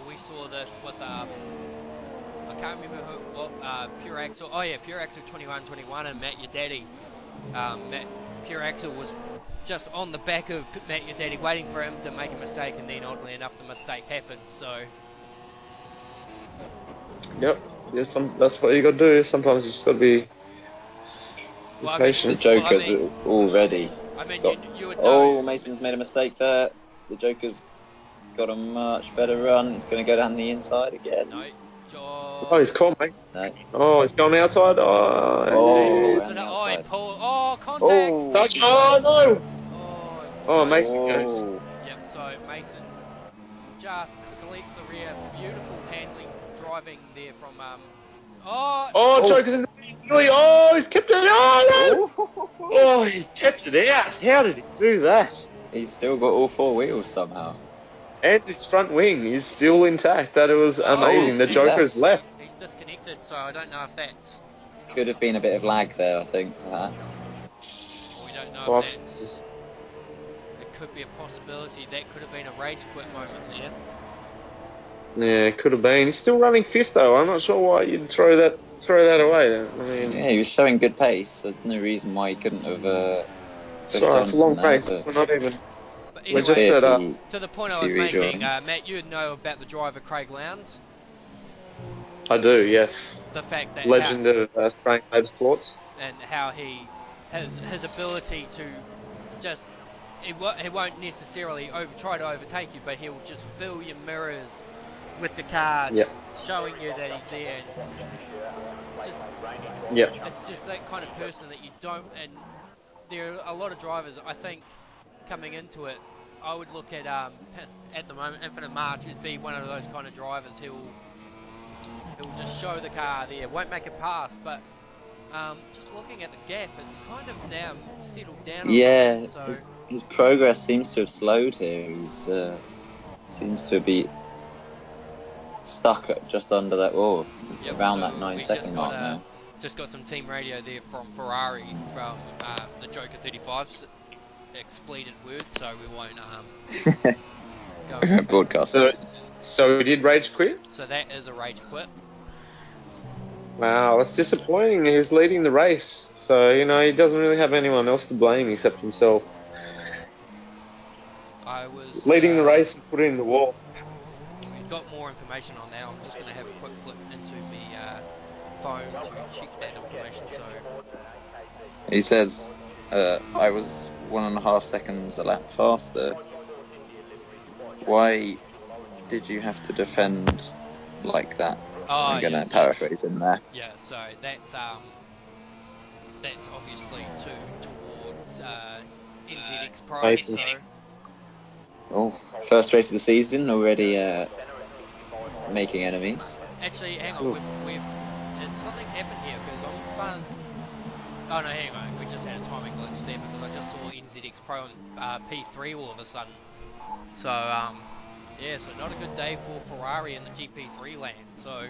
A: We saw this with I can't remember Pure Axel. Oh yeah, Pure Axel 21-21 and Matt Your Daddy. Pure Axel was just on the back of Matt Your Daddy, waiting for him to make a mistake, and then oddly enough, the mistake happened. So.
C: Yep. Yeah, that's what you got to do. Sometimes you just got to be patient.
B: The Joker's already.
A: I mean,
B: got,
A: you would know.
B: Oh, Mason's made a mistake there. The Joker's got a much better run. He's going to go down the inside again.
A: No.
C: Oh, he's caught, mate. No. Oh, he's gone outside.
A: He pulled. Oh, contact.
C: Touch. Oh, no. Oh, Mason goes.
A: Yep, so Mason just collects the rear. Beautiful handling, driving there from.
C: Joker's in the lead. Oh, he's kept it. Oh, no. Oh, he kept it out. How did he do that?
B: He's still got all 4 wheels somehow.
C: And his front wing is still intact. That was amazing. The Joker's left.
A: He's disconnected, so I don't know if that's.
B: Could have been a bit of lag there, I think, perhaps.
A: We don't know if that's. It could be a possibility. That could have been a rage quit moment there.
C: Yeah, it could have been. He's still running 5th, though. I'm not sure why you'd throw that throw that away then. I mean,
B: Yeah, he was showing good pace. There's no reason why he couldn't have pushed
C: sorry,
B: on
C: it's a long
B: from there,
C: race.
B: but
C: We're not even.
A: But
C: We're
A: anyway,
C: just at
A: to the point
B: if
A: I was
B: you rejoin.
A: making, Matt, you know about the driver Craig Lowndes.
C: I do, yes.
A: The fact that
C: Legend of Australian motorsports.
A: and how he has his ability to just he won't necessarily try to overtake you, but he'll just fill your mirrors with the car,
C: Yep.
A: just showing you that he's there. And just
C: Yep.
A: it's just that kind of person that you don't. And there are a lot of drivers, I think, coming into it. I would look at the moment, Infinite March would be one of those kind of drivers who'll just show the car there, won't make it pass, but just looking at the gap, it's kind of now settled down a little bit, so
B: his progress seems to have slowed here. He's seems to be stuck at just under that, around that 9 second mark now.
A: Just got some team radio there from Ferrari, from the Joker 35's expletive words, so we won't go with it.
B: Broadcast.
C: So we did rage quit?
A: So that is a rage quit.
C: Wow, that's disappointing. He was leading the race, so he doesn't really have anyone else to blame except himself.
A: I was
C: Leading the race and put it in the wall.
A: We've got more information on that. I'm just going to have a quick flip into my phone to check that information. So
B: He says, I was 1.5 seconds a lap faster. Why did you have to defend like that? I'm going to paraphrase in there.
A: Yeah, so that's obviously towards NZX Pro. So
B: Oh, first race of the season already making enemies.
A: actually, hang on, there's something happened here because on Sun. Oh no, hang on, we just had a timing glitch there because I just saw NZX Pro and P3 all of a sudden. So yeah, so not a good day for Ferrari in the GP3 land. So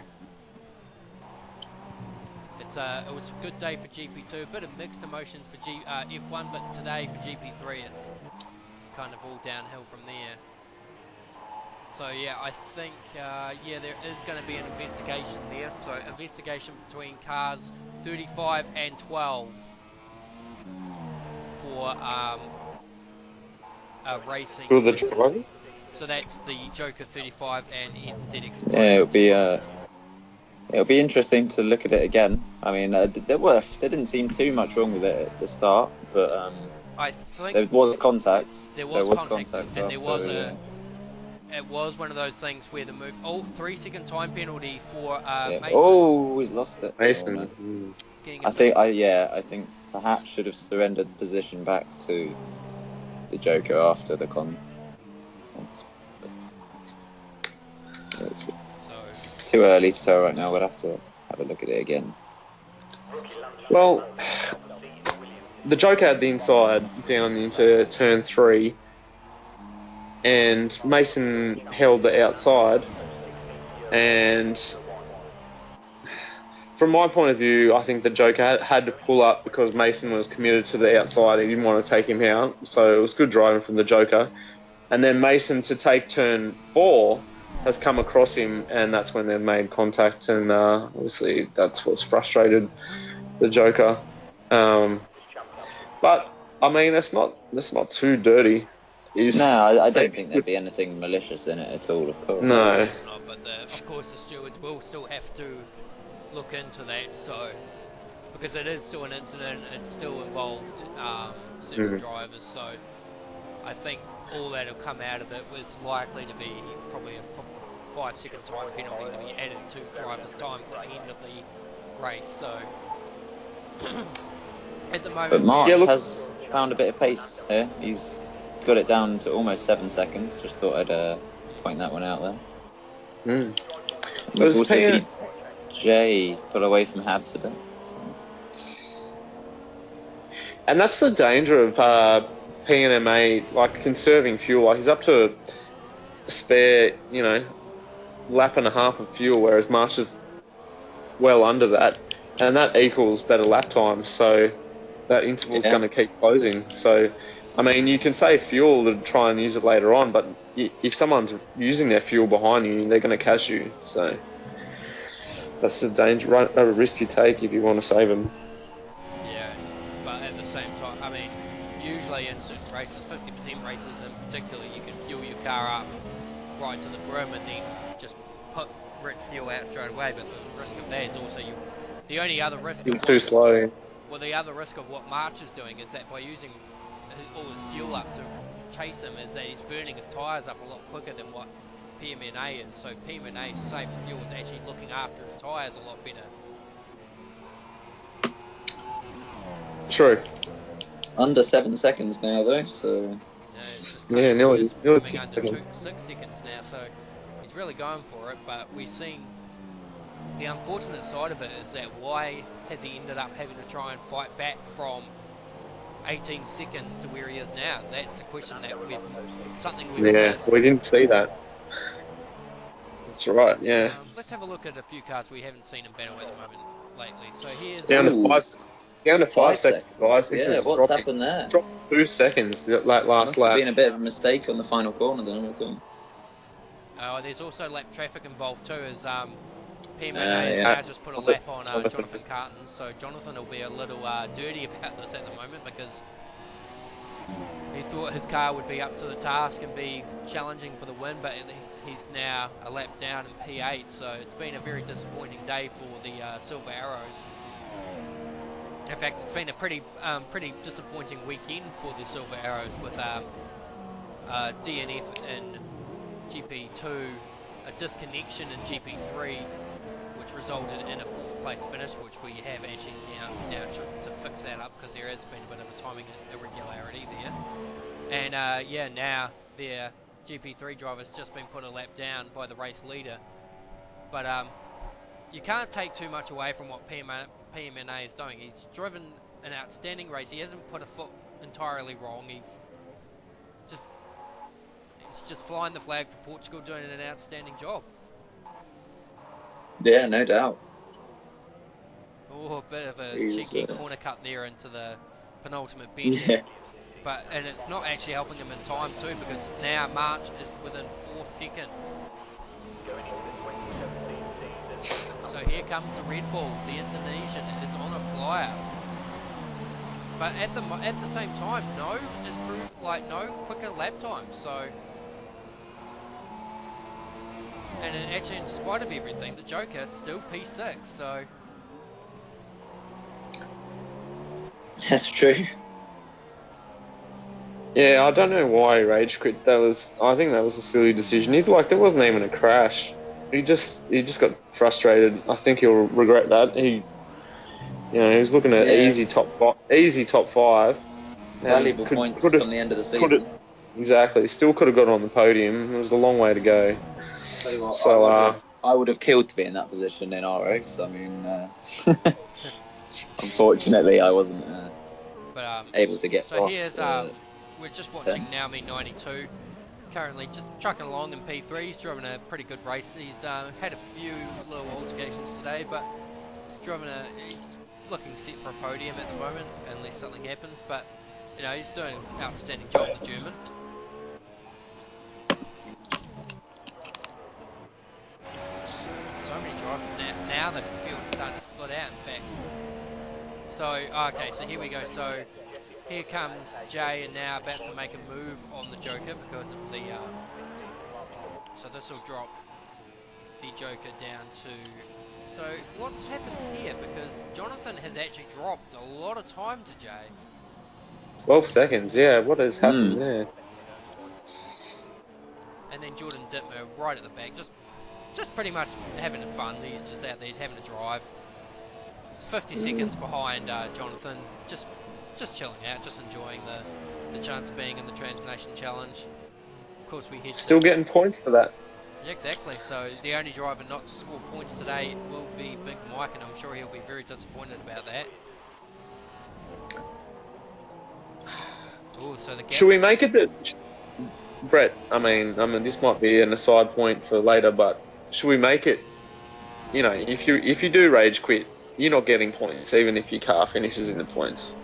A: it was a good day for GP2, a bit of mixed emotions for F1, but today for GP3 it's kind of all downhill from there. So yeah, I think there is going to be an investigation there. So investigation between cars 35 and 12 for racing.
C: Who are the drivers?
A: So that's the Joker 35 and NZX.
B: Yeah, it'll be interesting to look at it again. I mean, there didn't seem too much wrong with it at the start, but
A: I think
B: there was contact.
A: There was contact, and
B: after,
A: there was it was one of those things where the move. 3 second time penalty for Mason.
B: Oh, he's lost it.
C: Mason.
B: I think perhaps should have surrendered the position back to the Joker after the It's too early to tell right now. We'll have to have a look at it again.
C: Well, the Joker had the inside down into turn 3, and Mason held the outside. And from my point of view, I think the Joker had to pull up because Mason was committed to the outside. He didn't want to take him out, so it was good driving from the Joker. And then Mason to take turn 4 has come across him, and that's when they've made contact, and obviously that's what's frustrated the Joker. But I mean, it's not too dirty.
B: I don't think there'd be anything malicious in it at all. Of course,
C: no.
A: It's not, but of course the stewards will still have to look into that. So because it is still an incident, it's still involved several drivers. So I think all that'll come out of it was likely to be probably a 5 second time penalty to be added to drivers' times at the end of the race. So at the moment,
B: but March has found a bit of pace here. He's got it down to almost 7 seconds. Just thought I'd point that one out there. We've also seen Jay pull away from Habs a bit. So.
C: And that's the danger of PNMA, like conserving fuel. Like he's up to a spare, lap and a half of fuel, whereas Marsh is well under that, and that equals better lap time. So that interval's going to keep closing. So, I mean, you can save fuel to try and use it later on, but if someone's using their fuel behind you, they're going to catch you. So, That's the danger, a risk you take if you want to save them.
A: Yeah, but at the same time, I mean, usually in certain races, 50% races in particular, you can fuel your car up right to the brim and then just put rich fuel out straight away. But the risk of that is also the only other risk of
C: It's too slow.
A: well, the other risk of what March is doing is that by using all his fuel up to chase him, is that he's burning his tyres up a lot quicker than what PMNA is. So PMNA's saving fuel is actually looking after his tyres a lot better.
C: True.
B: Under 7 seconds now, though, so...
A: It's just
C: nearly
A: coming
C: 6
A: under
C: seconds.
A: 6 seconds now, so he's really going for it, but we've seen the unfortunate side of it is that why has he ended up having to try and fight back from 18 seconds to where he is now? That's the question that we've missed.
C: We didn't see that. That's right, yeah.
A: Let's have a look at a few cars we haven't seen in battle at the moment lately. So here's
C: Down to 5 seconds, guys. This
B: Yeah,
C: is
B: what's
C: dropping.
B: happened there?
C: Dropped 2 seconds that last
B: Must have
C: lap.
B: been a bit of a mistake on the final corner then, I think.
A: there's also lap traffic involved too, as PMA has
B: yeah.
A: now just put a lap on Jonathan Carton, so Jonathan will be a little dirty about this at the moment because he thought his car would be up to the task and be challenging for the win, but he's now a lap down in P8, so it's been a very disappointing day for the Silver Arrows. In fact, it's been a pretty disappointing weekend for the Silver Arrows with DNF in GP2, a disconnection in GP3, which resulted in a 4th place finish, which we have actually now to fix that up because there has been a bit of a timing irregularity there. And now their GP3 driver's just been put a lap down by the race leader. But you can't take too much away from what PMNA is doing. He's driven an outstanding race. He hasn't put a foot entirely wrong. He's just flying the flag for Portugal, doing an outstanding job.
B: Yeah, no doubt.
A: Oh, a bit of a
B: He's,
A: cheeky corner cut there into the penultimate bend.
B: Yeah.
A: And it's not actually helping him in time too, because now March is within 4 seconds. So here comes the Red Bull. The Indonesian is on a flyer. But at the same time, no quicker lap time. So, and actually, in spite of everything, the Joker is still P6. So
B: That's true.
C: Yeah, I don't know why he rage quit. I think that was a silly decision. There wasn't even a crash. He just got frustrated. I think he'll regret that. He was looking at easy top 5.
B: Valuable points on the end of the season.
C: Exactly. Still could have got on the podium. It was a long way to go.
B: So I would have killed to be in that position in our race. I mean, unfortunately, I wasn't able to get
A: so
B: past.
A: Here's we're just watching Naomi 92. Currently just trucking along in P3. He's driven a pretty good race. He's had a few little altercations today, but he's looking set for a podium at the moment, unless something happens. But he's doing an outstanding job, the German. So many drivers now the field is starting to split out. In fact, so here we go. So here comes Jay, and now about to make a move on the Joker because of the. So this will drop the Joker down to. So what's happened here? Because Jonathan has actually dropped a lot of time to Jay.
C: 12 seconds. Yeah, what has happened there?
A: And then Jordan Dittmer right at the back, just pretty much having fun. He's just out there having a drive. It's 50 seconds behind Jonathan. Just chilling out, just enjoying the chance of being in the Trans Nation Challenge. Of course, we
C: still getting points for that.
A: Yeah, exactly. So the only driver not to score points today will be Big Mike, and I'm sure he'll be very disappointed about that. Oh, so the gap.
C: Should we make it that, Brett? I mean, this might be an aside point for later, but should we make it? If you do rage quit, you're not getting points, even if your car finishes in the points.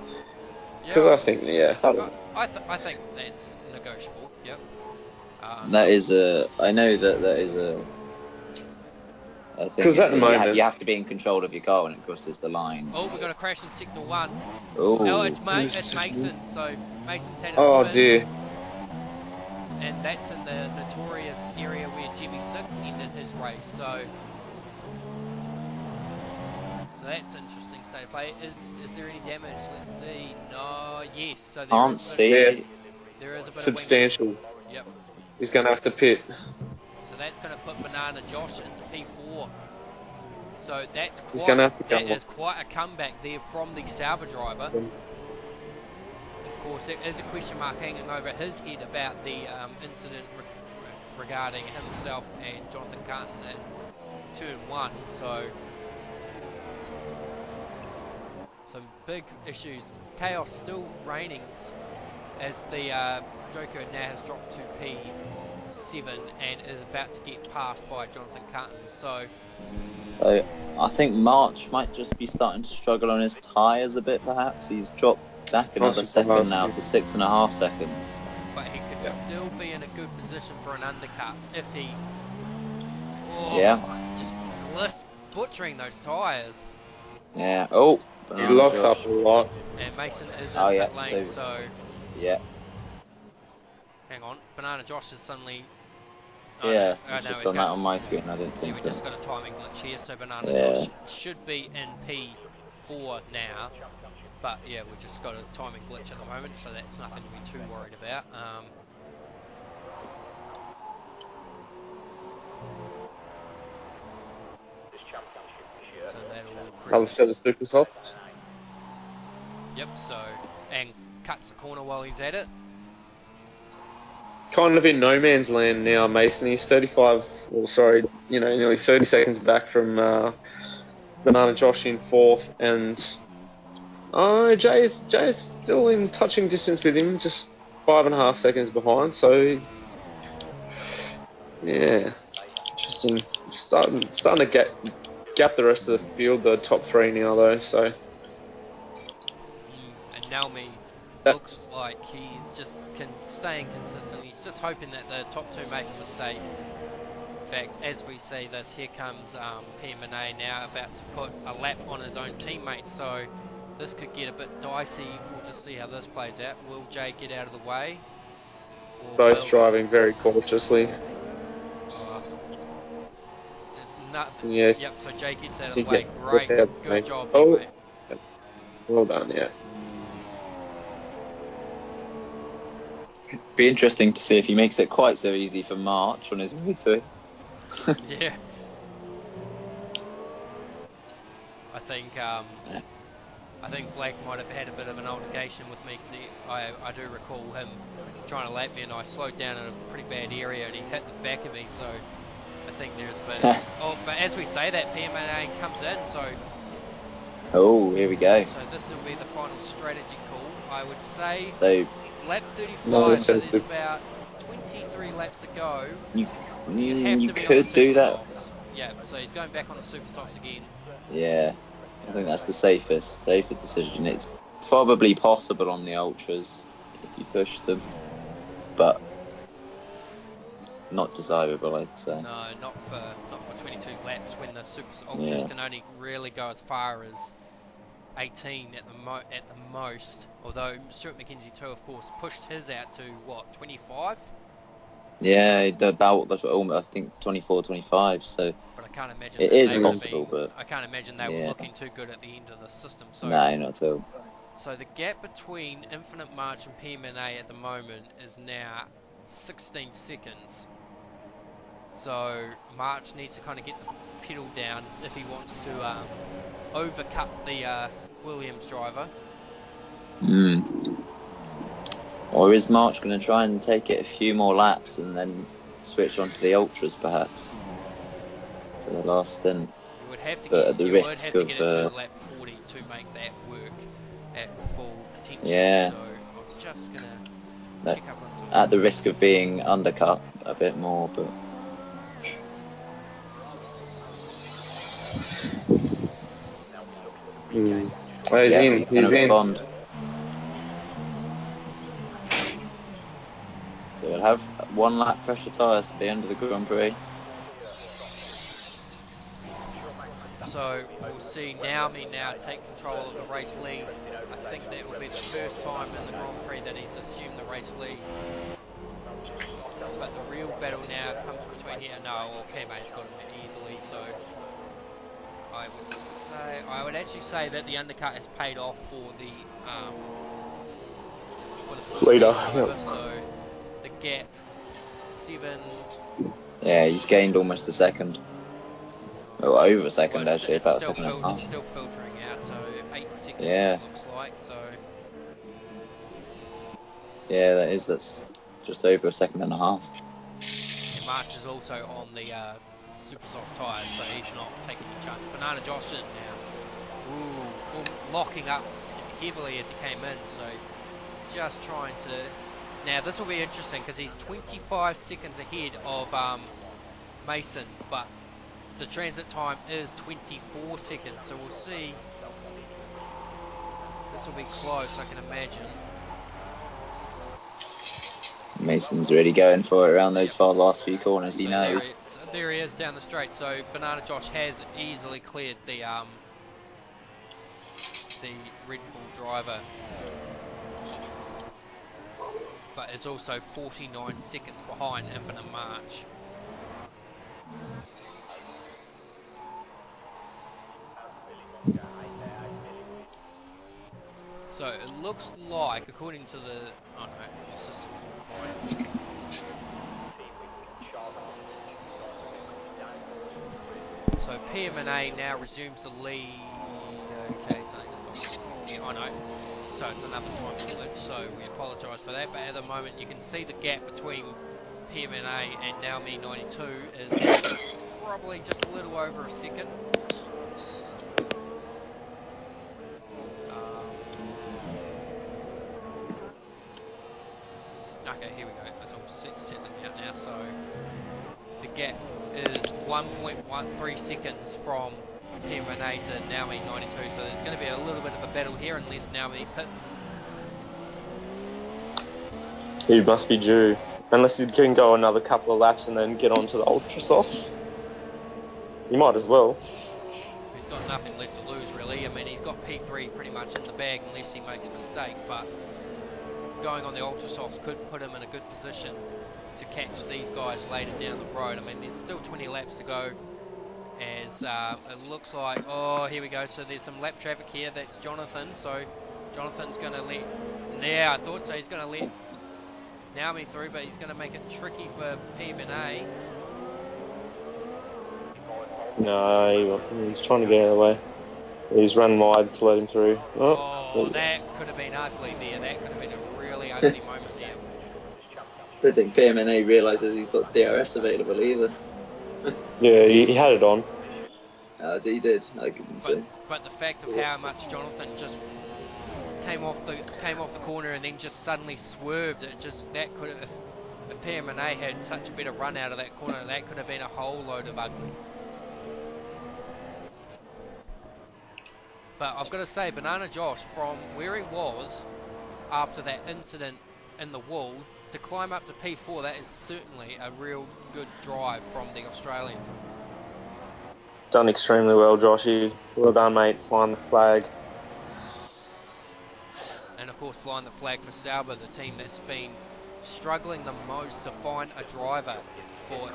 C: Because I think,
A: I think that's negotiable. Yep.
B: That is I know that is a I think
C: 'Cause at the moment-
B: you have to be in control of your car when it crosses the line.
A: Oh, we got a crash in sector 1.
B: Ooh.
A: Oh, it's Mason. So Mason's had a
C: Oh
A: spin.
C: dear.
A: And that's in the notorious area where GP3 ended his race. So that's interesting state of play. Is there any damage? Let's see. No, yes. So there
B: Can't
A: is a
B: see.
A: bit,
C: Yeah.
A: there is a bit
C: Substantial.
A: of wing. Yep.
C: He's going to have to pit.
A: So that's going to put Banana Josh into P4. So that's
C: He's gonna have to
A: that
C: come
A: is quite a comeback there from the Sauber driver. Of course, there is a question mark hanging over his head about the incident regarding himself and Jonathan Carton in turn 1. So some big issues. Chaos still reigning as the Joker now has dropped to P7 and is about to get passed by Jonathan Carton. So
B: I think March might just be starting to struggle on his tyres a bit, perhaps. He's dropped back another second now to 6.5 seconds.
A: but he could still be in a good position for an undercut if he just butchering those tyres.
B: Yeah. Oh,
C: He locks up a lot.
A: And Mason is in pit lane, so
B: yeah.
A: hang on. Banana Josh is suddenly
B: It's just on that on my screen. I didn't think
A: we just
B: that's...
A: got a timing glitch here, so Banana Josh should be in P4 now. But yeah, we've just got a timing glitch at the moment, so that's nothing to be too worried about. So that'll
C: I'll set the super soft.
A: Yep, so, and cuts the corner while he's at it.
C: Kind of in no man's land now, Mason. He's nearly 30 seconds back from Banana Josh in 4th, and Jay's still in touching distance with him, just 5.5 seconds behind. So yeah, interesting. Starting to gap the rest of the field, the top 3 now though. So
A: and Naomi looks like he's just staying consistent. He's just hoping that the top 2 make a mistake. In fact, as we see this, here comes Pierre Manet now about to put a lap on his own teammate. So this could get a bit dicey. We'll just see how this plays out. Will Jay get out of the way?
C: both driving very cautiously.
A: It's nothing.
C: Yes.
A: Yep, so Jay gets out of the way. Great. Good job, mate.
C: Well done, yeah.
B: Be interesting to see if he makes it quite so easy for March on his way through.
A: Yeah. I think Blake might have had a bit of an altercation with me because I do recall him trying to lap me, and I slowed down in a pretty bad area and he hit the back of me, so I think there's a bit... but as we say that, PMA comes in, so...
B: Oh, here we go.
A: So this will be the final strategy call. I would say
B: So,
A: lap 35, so there's about 23 laps to go.
B: you
A: have to be
B: could
A: on the
B: do
A: super
B: that.
A: softs. Yeah, so he's going back on the super softs again.
B: Yeah, I think that's the safest decision. It's probably possible on the ultras if you push them, but not desirable, I'd say.
A: No, not for 22 laps when the super ultras can only really go as far as 18 at the most. Although Stuart McKenzie too, of course, pushed his out to what, 25?
B: Yeah, about I think 24, 25. So
A: but I can't imagine
B: it is possible, but
A: I can't imagine they were looking too good at the end of the system. So
B: no, not at all.
A: So the gap between Infinite March and PMNA at the moment is now 16 seconds. So March needs to kind of get the pedal down if he wants to overcut the Williams driver.
B: Or is March going to try and take it a few more laps and then switch on to the ultras, perhaps, for the last stint?
A: You would have to
B: but
A: get,
B: at the risk
A: to
B: of
A: get it to lap 40 to make that work at full potential.
B: Yeah.
A: So I'm just going to check up on some...
B: At the risk of being undercut a bit more, but...
C: Oh, he's in. He's in.
B: Respond. So we'll have 1 lap pressure tyres to the end of the Grand Prix.
A: So we'll see Naomi now take control of the race lead. I think that will be the first time in the Grand Prix that he's assumed the race lead. But the real battle now comes between here. No, well, PMA's got him easily, so I would actually say that the undercut has paid off for the
C: leader.
A: Driver, so the gap 7.
B: Yeah, he's gained almost a second. Oh, over a second actually, about a second and a half.
A: It's still filtering out, so 8 seconds
B: Yeah.
A: it looks like. So
B: Yeah, that's just over a second and a half.
A: March is also on the super soft tyres, so he's not taking any chance. Banana Josh in now. Ooh, locking up heavily as he came in, so just trying to... Now this will be interesting because he's 25 seconds ahead of Mason, but the transit time is 24 seconds, so we'll see. This will be close, I can imagine.
B: Mason's really going for it around those last few corners, he knows.
A: There he is down the straight, so Banana Josh has easily cleared the Red Bull driver. But is also 49 seconds behind Infinite March. So it looks like, according to the... Oh no, the system is fine. So PMNA now resumes the lead. Okay, something has gone. Yeah, I know. So it's another time glitch, so we apologise for that. But at the moment, you can see the gap between PMNA and now Me 92 is probably just a little over a second. Okay, here we go. It's all settling out now. So the gap is 1.13 seconds from PMNA to Naomi 92. So there's going to be a little bit of a battle here unless Naomi pits.
C: He must be due. Unless he can go another couple of laps and then get onto the ultra softs. He might as well.
A: He's got nothing left to lose really. I mean, he's got P3 pretty much in the bag unless he makes a mistake, but going on the ultra softs could put him in a good position to catch these guys later down the road. I mean, there's still 20 laps to go as it looks like, oh, here we go. So there's some lap traffic here. That's Jonathan. So Jonathan's going to let, yeah, I thought so. He's going to let Naomi through, but he's going to make it tricky for PMNA.
C: No, he's trying to get out of the way. He's run wide to let him through.
A: Oh, that could have been ugly there. That could have been a really ugly moment there.
B: I don't think PMNA realises he's got DRS available either.
C: Yeah, he had it on.
B: He did, I couldn't see.
A: But the fact of how much Jonathan just came off the corner and then just suddenly swerved, that could have, if PMNA had such a better run out of that corner, that could have been a whole load of ugly. But I've got to say, Banana Josh, from where he was after that incident in the wall, to climb up to P4, that is certainly a real good drive from the Australian.
C: Done extremely well, Joshy. Well done, mate. Flying the flag.
A: And of course, flying the flag for Sauber, the team that's been struggling the most to find a driver for...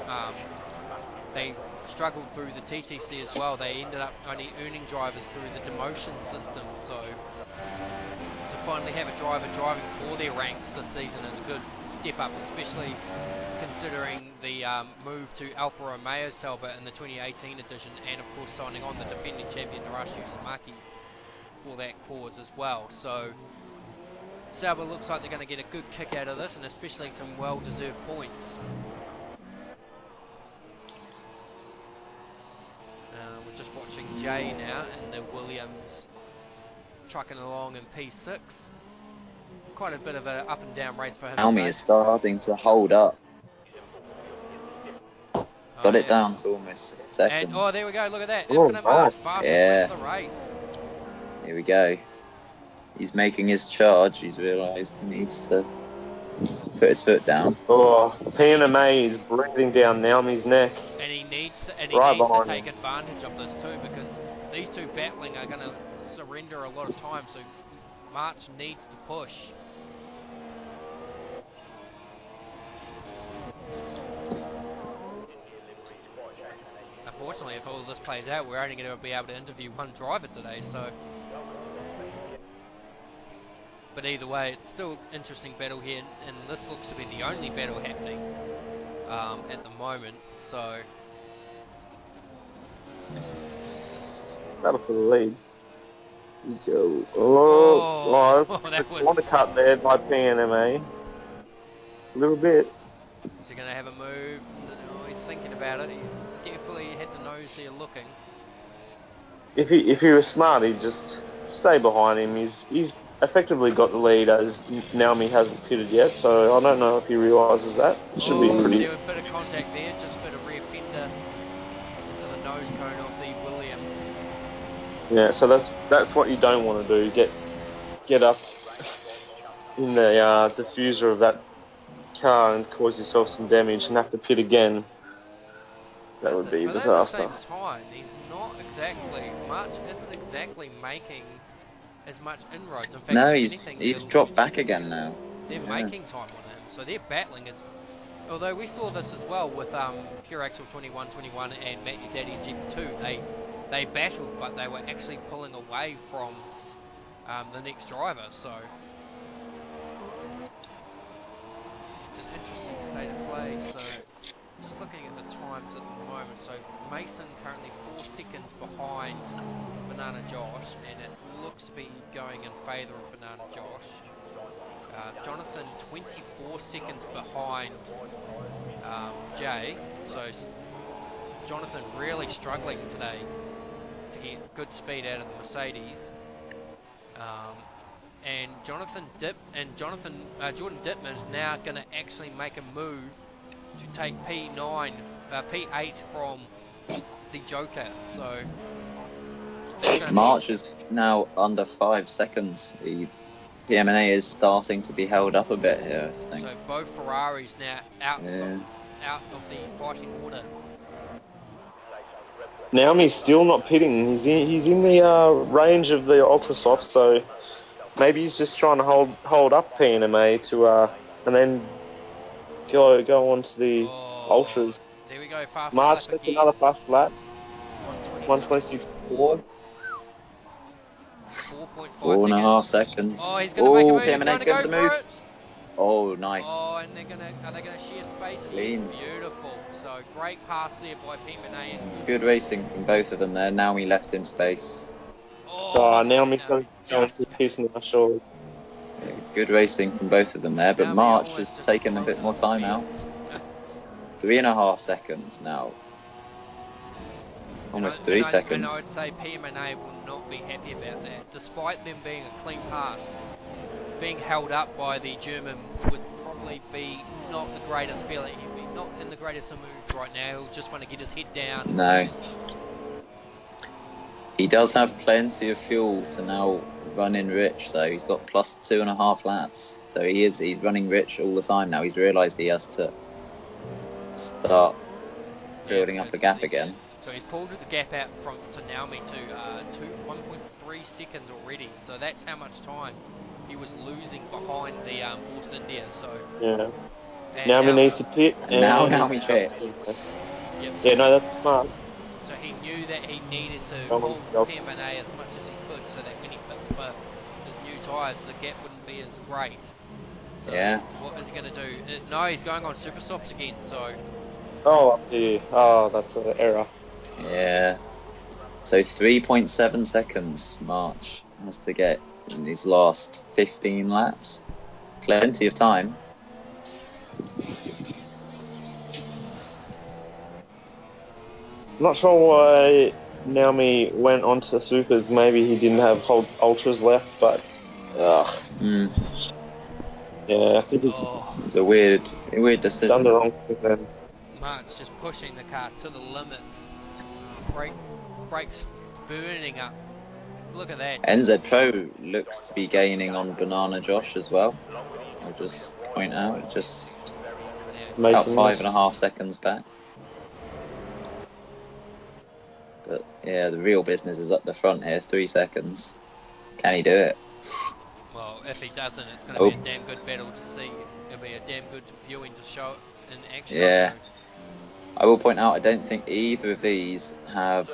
A: they struggled through the TTC as well. They ended up only earning drivers through the demotion system. So to finally have a driver driving for their ranks this season is a good step up, especially considering the move to Alfa Romeo Sauber in the 2018 edition, and of course signing on the defending champion Narashi Uzumaki for that cause as well. So Sauber looks like they're going to get a good kick out of this, and especially some well-deserved points. We're just watching Jay now and the Williams trucking along in P6. Quite a bit of an up and down race for him.
B: Naomi is starting to hold up. Got it down to almost 6 seconds.
A: And, there we go, look at that. Infinite March, fastest lap of the race.
B: Here we go. He's making his charge. He's realised he needs to Put his foot down.
C: Oh, PNMA is breathing down Naomi's neck.
A: And he needs to,
C: Right
A: take
C: behind him.
A: advantage of this too, because these two battling are going to surrender a lot of time. So March needs to push. Unfortunately, if all this plays out, we're only going to be able to interview one driver today. So, but either way, it's still an interesting battle here, and this looks to be the only battle happening at the moment. So,
C: Battle for the lead. Go. Oh,
A: that was.
C: On the cut there by PNMA. A little bit.
A: Is he going to have a move? No, he's thinking about it. He's definitely had the nose here looking.
C: If he was smart, he'd just stay behind him. He's effectively got the lead as Naomi hasn't pitted yet, so I don't know if he realises that. It should be pretty.
A: There was a bit of contact there, just a bit of rear fender into the nose cone of the Williams.
C: Yeah, so that's what you don't want to do. Get up in the diffuser of that car and cause yourself some damage and have to pit again. That would be a disaster.
A: At the same time, he's not exactly March isn't exactly making as much inroads. In fact,
B: No,
A: if
B: he's dropped back again now.
A: They're making time on him, so they're battling. Although we saw this as well with Pure Axel 2121 and Matt Your Daddy and GP2, they battled, but they were actually pulling away from the next driver. So it's an interesting state of play. So just looking at the times at the moment, so Mason currently 4 seconds behind Banana Josh, and it looks to be going in favour of Banana Josh. Jonathan 24 seconds behind Jay, so Jonathan really struggling today to get good speed out of the Mercedes. And Jordan Dittman is now going to actually make a move to take P8 from the Joker. So
B: March is now under 5 seconds. PMNA is starting to be held up a bit here, I think.
A: So both Ferraris now out of the fighting order.
C: Naomi's still not pitting. He's in the range of the ultra soft, so maybe he's just trying to hold up PNMA to and then go on to the ultras.
A: There we go. Fast
C: March, that's another fast lap. 126.4.
B: 4.5 seconds.
A: Oh, he's going to make a move.
B: PMNA's going to move.
A: It.
B: Oh, nice.
A: Oh, and are they going to share space? Yes, beautiful. So great pass there by PMNA. And
B: good racing from both of them there. Naomi left him space.
C: Naomi's going to piece now, surely.
B: Yeah, good racing from both of them there, but March has taken a bit more time out. 3.5 seconds now. Almost 3 seconds.
A: And I would say PMNA will not be happy about that. Despite them being a clean pass, being held up by the German would probably be not the greatest feeling. He'll be not in the greatest of moods right now. He'll just want to get his head down.
B: No. He does have plenty of fuel to now run in rich, though. He's got plus 2.5 laps. So he's running rich all the time now. He's realised he has to start building up a gap again.
A: So he's pulled the gap out to Naomi to 1.3 seconds already. So that's how much time he was losing behind the Force India. So
C: yeah, Naomi needs to pit.
B: And now Naomi pits.
A: Yep,
C: yeah, no, that's smart.
A: So he knew that he needed to pull PMNA as much as he could, so that when he pits for his new tyres, the gap wouldn't be as great. So
B: yeah.
A: What is he going to do? No, he's going on super softs again. So.
C: Oh dear. Oh, that's an error.
B: Yeah. So 3.7 seconds March has to get in these last 15 laps. Plenty of time.
C: Not sure why Naomi went onto the supers. Maybe he didn't have ultras left, but yeah, I think it's
B: a weird decision.
C: Done the wrong thing then.
A: March just pushing the car to the limits. Brakes burning up. Look at that.
B: NZ Pro looks to be gaining on Banana Josh as well. I'll just point out, just
A: Yeah.
B: about
C: Mason.
B: 5.5 seconds back. But yeah, the real business is up the front here, 3 seconds. Can he do it?
A: Well, if he doesn't, it's going to be a damn good battle to see. It'll be a damn good viewing to show it in action.
B: Yeah.
A: So.
B: I will point out, I don't think either of these have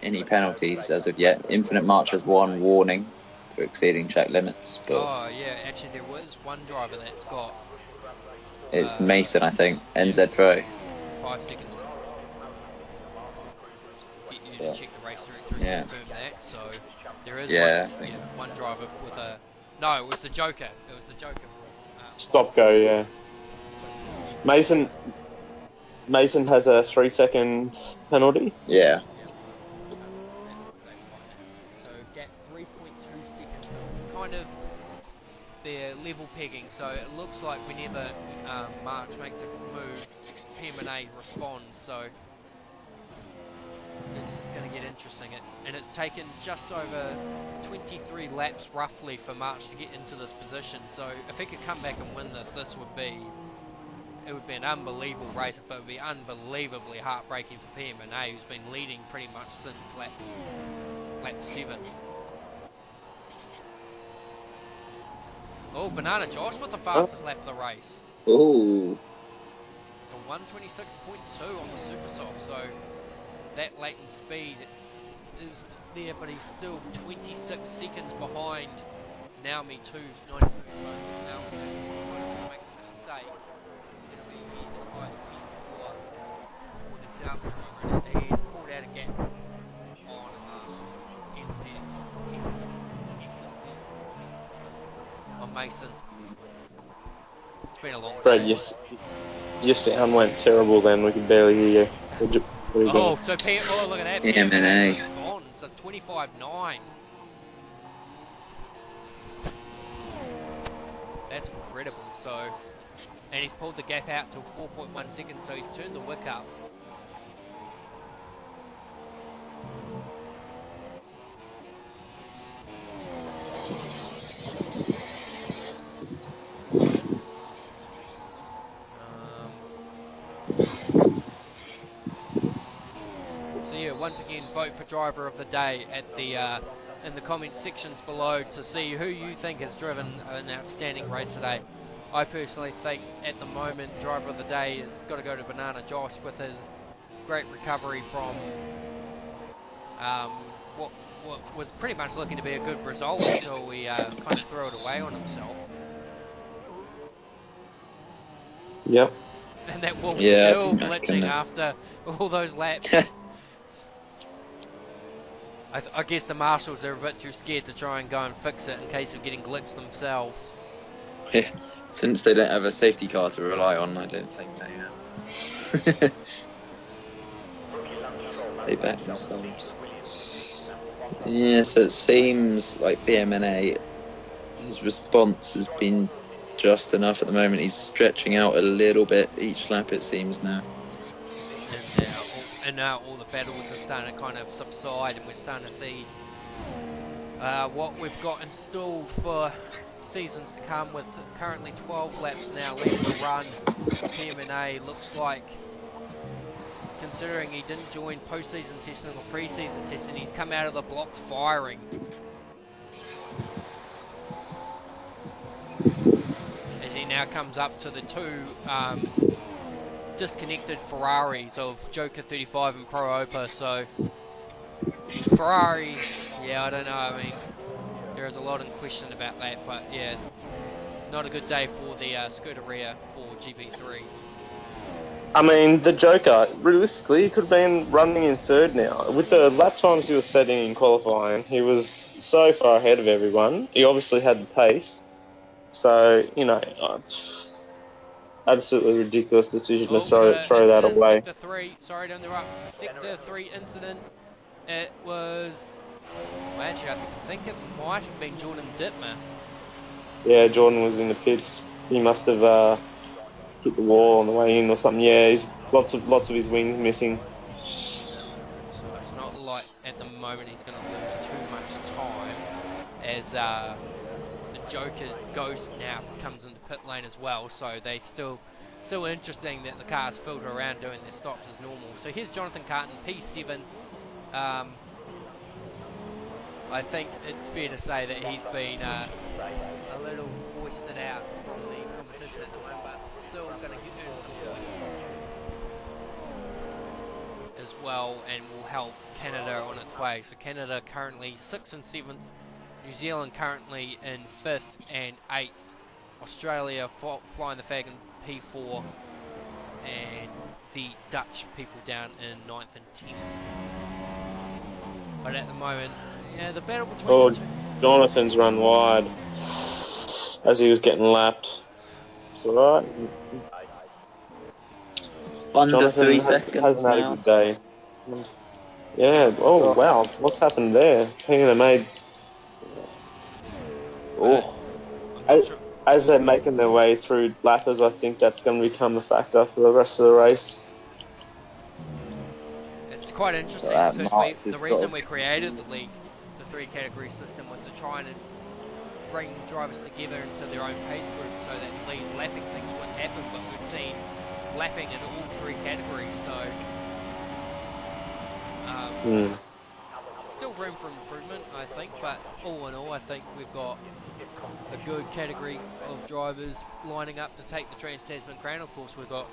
B: any penalties as of yet. Infinite March has 1 warning for exceeding track limits, but
A: Oh yeah, actually there was one driver that's got
B: it's Mason, I think, NZ Pro.
A: 5 seconds. Get you to
B: Yeah.
A: check the race directory
B: Yeah.
A: and confirm that. So there is
B: Yeah, I
A: one,
B: think.
A: one driver with a. No, it was the Joker. It was the Joker.
C: Stop go, yeah. Mason has a 3 second penalty.
B: Yeah.
A: So gap 3.2 seconds. It's kind of their level pegging. So it looks like whenever March makes a move, PM&A responds. So it's going to get interesting. And it's taken just over 23 laps roughly for March to get into this position. So if he could come back and win this, it would be an unbelievable race, but it would be unbelievably heartbreaking for PM&A, who's been leading pretty much since lap 7. Oh, Banana Josh with the fastest lap of the race.
B: Ooh.
A: A 126.2 on the Super Soft, so that latent speed is there, but he's still 26 seconds behind Naomi 2's 92. So Naomi makes a mistake. It'll be as high as 24 for the South driver, and he's pulled out a gap on NZ on Mason. It's been a long
C: Brad,
A: day.
C: your sound went terrible then. We could barely hear you. What are you doing?
A: So look at that.
B: PM&A.
A: Responds a 25.9. That's incredible. So, and he's pulled the gap out to 4.1 seconds. So he's turned the wick up. So yeah, once again, vote for driver of the day at the in the comment sections below to see who you think has driven an outstanding race today. I personally think at the moment driver of the day has got to go to Banana Josh with his great recovery from what was pretty much looking to be a good result until we kind of threw it away on himself.
C: Yep.
A: And that wall was
B: Yeah,
A: still
B: I
A: glitching
B: can-
A: after all those laps. I guess the marshals are a bit too scared to try and go and fix it in case of getting glitched themselves.
B: Yeah. Since they don't have a safety car to rely on, I don't think they have. They back themselves. Yeah, so it seems like PM&A, his response has been just enough at the moment. He's stretching out a little bit each lap, it seems now.
A: And now all the battles are starting to kind of subside, and we're starting to see what we've got installed for seasons to come, with currently 12 laps now left to run. PM&A looks like, considering he didn't join post-season testing or pre-season testing, he's come out of the blocks firing. As he now comes up to the two disconnected Ferraris of Joker 35 and Pro Opa. So Ferrari, yeah, I don't know, I mean, there is a lot in question about that, but yeah, not a good day for the Scuderia for GP3.
C: I mean, the Joker, realistically, he could have been running in third now. With the lap times he was setting in qualifying, he was so far ahead of everyone. He obviously had the pace. So, you know, absolutely ridiculous decision to throw that away.
A: Sector 3, sorry to interrupt, Sector 3 incident. It was, well, actually, I think it might have been Jordan Dittmer.
C: Yeah, Jordan was in the pits. He must have hit the wall on the way in or something. Yeah, he's lots of his wings missing.
A: So it's not like at the moment he's going to lose too much time, as the Joker's ghost now comes into pit lane as well, so they still interesting that the cars filter around doing their stops as normal. So here's Jonathan Carton, P7. I think it's fair to say that he's been a little hoisted out from the competition at the moment, but still going to earn some points as well, and will help Canada on its way. So Canada currently 6th and 7th, New Zealand currently in 5th and 8th, Australia flying the flag in P4, and the Dutch people down in 9th and 10th. But at the moment, yeah, the battle between the two.
C: Jonathan's run wide as he was getting lapped. It's alright.
B: Under 3 seconds
C: hasn't had
B: now.
C: a good day. Yeah, oh wow, what's happened there? Canada made... Oh. As they're making their way through lappers, I think that's going to become a factor for the rest of the race.
A: It's quite interesting because the reason we created the league, the 3 category system, was to try and bring drivers together into their own pace group so that these lapping things wouldn't happen, but we've seen lapping in all 3 categories, so still room for improvement, I think, but all in all, I think we've got a good category of drivers lining up to take the Trans-Tasman Crown. Of course, we've got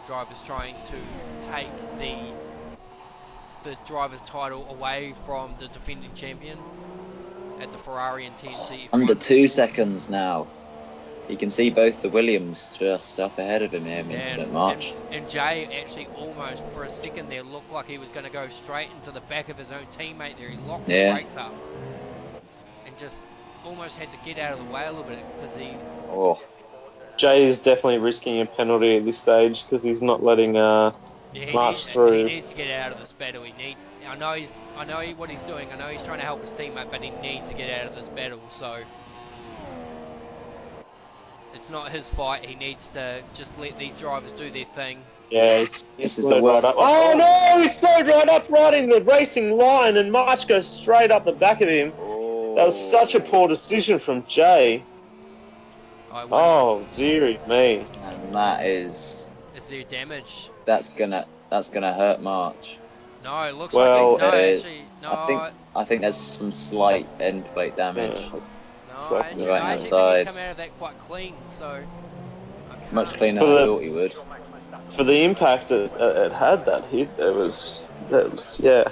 A: drivers trying to take the driver's title away from the defending champion at the Ferrari and TNT F1.
B: Under 2 seconds now. You can see both the Williams just up ahead of him here, Minton March.
A: And Jay actually almost, for a second there, looked like he was going to go straight into the back of his own teammate there. He locked the brakes up and just almost had to get out of the way a little bit because he...
B: Oh.
C: Jay is definitely risking a penalty at this stage because he's not letting March through.
A: He needs to get out of this battle. He needs... I know what he's doing. I know he's trying to help his teammate, but he needs to get out of this battle, so... It's not his fight. He needs to just let these drivers do their thing.
C: Yeah,
B: this is the worst.
C: Oh no, he slowed right up right in the racing line and March goes straight up the back of him.
B: Oh.
C: That was such a poor decision from Jay. Oh, dearie me.
B: And that is...
A: Is there damage?
B: That's gonna hurt March.
A: No, it looks like...
B: I think there's some slight end plate damage.
A: Yeah.
B: No,
A: I think he's come out of that quite clean, so...
B: Much cleaner than I thought he would.
C: For the impact it had, that hit, yeah.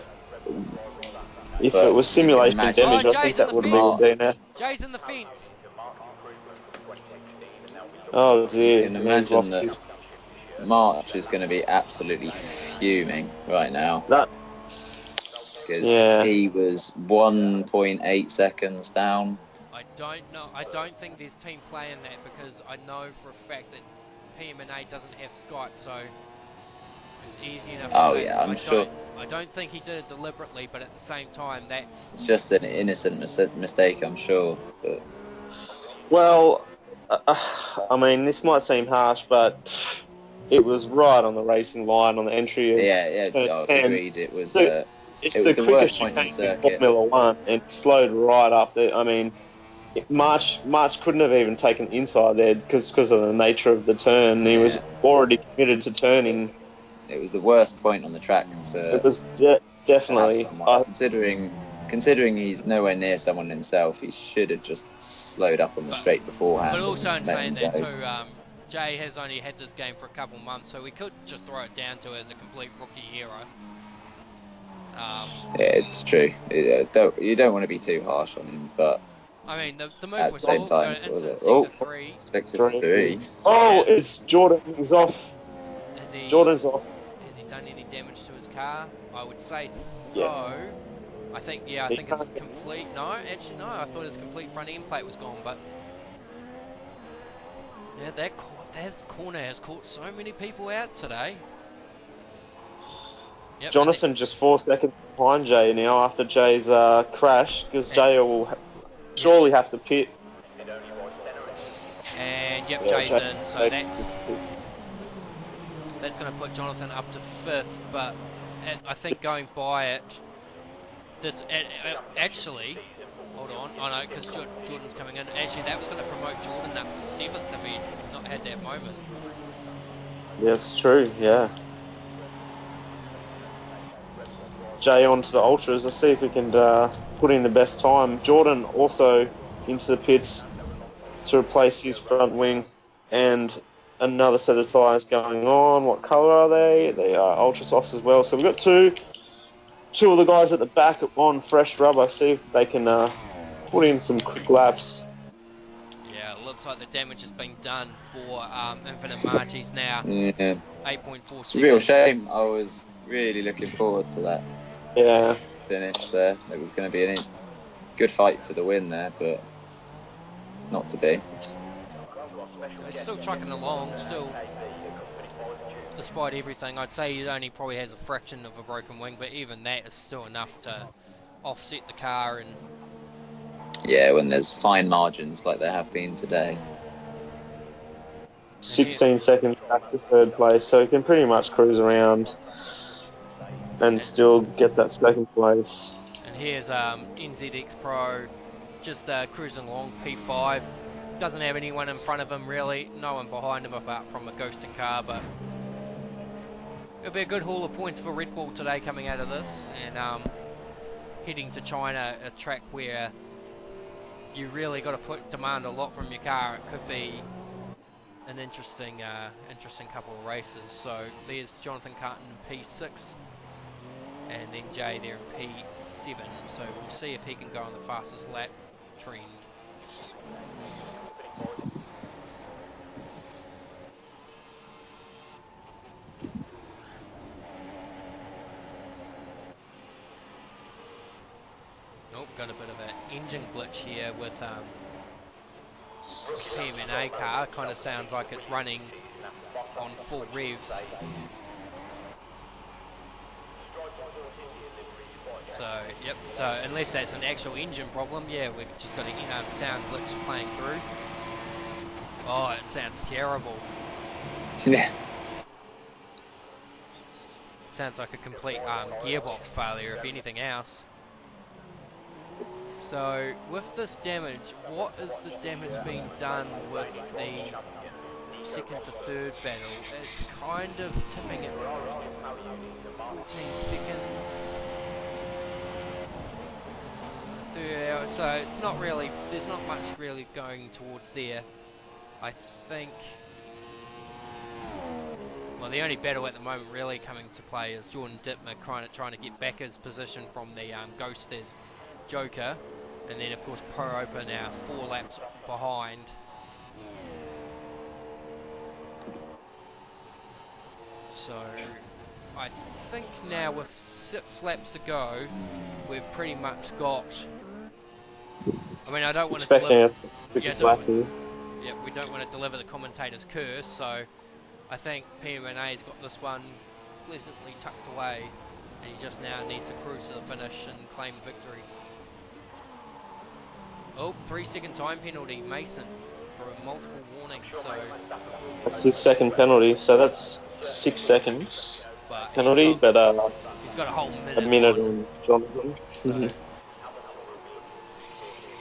C: If it was simulation damage, I think that would have been there now.
A: Jay's in the fence!
C: Oh dear.
B: You can imagine that March is going to be absolutely fuming right now. Because he was 1.8 seconds down.
A: I don't know. I don't think there's team play in that because I know for a fact that PMNA doesn't have Skype, so it's easy enough to say.
B: I'm sure.
A: I don't think he did it deliberately, but at the same time, it's
B: just an innocent mistake, I'm sure. But...
C: Well, I mean, this might seem harsh, but it was right on the racing line on the entry.
B: Agreed. It was.
C: It's
B: it was
C: the
B: the worst
C: quickest
B: point in the circuit.
C: Formula One, and slowed right up there. I mean, March couldn't have even taken inside there because of the nature of the turn. He was already committed to turning.
B: It was the worst point on the track.
C: It was definitely.
B: Considering he's nowhere near someone himself, he should have just slowed up on the straight beforehand.
A: But also in saying that too, Jay has only had this game for a couple of months, so we could just throw it down to as a complete rookie era.
B: Yeah, it's true. You don't want to be too harsh on him, but
A: I mean, the move
B: at
A: was
B: the same time, was it? 6-3.
C: Oh, it's Jordan. He's off. Jordan's off.
A: Has he done any damage to his car? I would say so. Yeah. I think it's complete. No, actually no. I thought his complete front end plate was gone, but yeah, that corner has caught so many people out today. Yep,
C: Jonathan just 4 seconds behind Jay now after Jay's crash, because Jay will surely have to pit.
A: And Jay's in, so that's going to put Jonathan up to 5th. But I think going by it, actually, Hold on. Oh no, because Jordan's coming in. Actually, that was going to promote Jordan up to 7th if he'd not had that moment.
C: Yeah, it's true, yeah. Jay onto the Ultras. Let's see if we can put in the best time. Jordan also into the pits to replace his front wing, and another set of tyres going on. What colour are they? They are Ultra Softs as well. So we've got two of the guys at the back on fresh rubber. See if they can put in some quick laps.
A: Yeah, it looks like the damage has been done for Infinite Margies now.
B: Yeah.
A: 8.4
B: It's a real
A: seconds.
B: shame. I was really looking forward to that
C: Yeah.
B: finish there. It was going to be a good fight for the win there, but not to be.
A: He's still trucking along, still, despite everything. I'd say he only probably has a fraction of a broken wing, but even that is still enough to offset the car. And
B: Yeah, when there's fine margins like there have been today.
C: 16 seconds back to third place, so he can pretty much cruise around and still get that second place.
A: And here's NZX Pro just cruising along P5. Doesn't have anyone in front of him really, no one behind him apart from a ghosting car, but it'll be a good haul of points for Red Bull today coming out of this, and heading to China, a track where you really got to demand a lot from your car. It could be an interesting couple of races. So there's Jonathan Carton in P6, and then Jay there in P7. So we'll see if he can go on the fastest lap trend. Oh, got a bit of an engine glitch here with PMNA car. Kind of sounds like it's running on full revs. So, yep, so unless that's an actual engine problem, yeah, we've just got a sound glitch playing through. Oh, it sounds terrible.
B: Yeah.
A: Sounds like a complete gearbox failure, if anything else. So, with this damage, what is the damage being done with the second to third battle? It's kind of tipping it 14 seconds. So it's not really, there's not much really going towards there. I think, well, the only battle at the moment really coming to play is Jordan Dittmer trying to get back his position from the ghosted Joker. And then, of course, Pro Open now 4 laps behind. So, I think now with 6 laps to go, we've pretty much got... I mean, I don't want to deliver... Yeah, we don't want to deliver the commentator's curse, so I think PMNA's got this one pleasantly tucked away, and he just now needs to cruise to the finish and claim victory. Oh, 3-second time penalty, Mason, for a multiple warning, so...
C: That's his second penalty, so that's 6 seconds
A: but
C: penalty,
A: he's got
C: but
A: a whole
C: a minute
A: on.
C: on Jonathan.
A: So,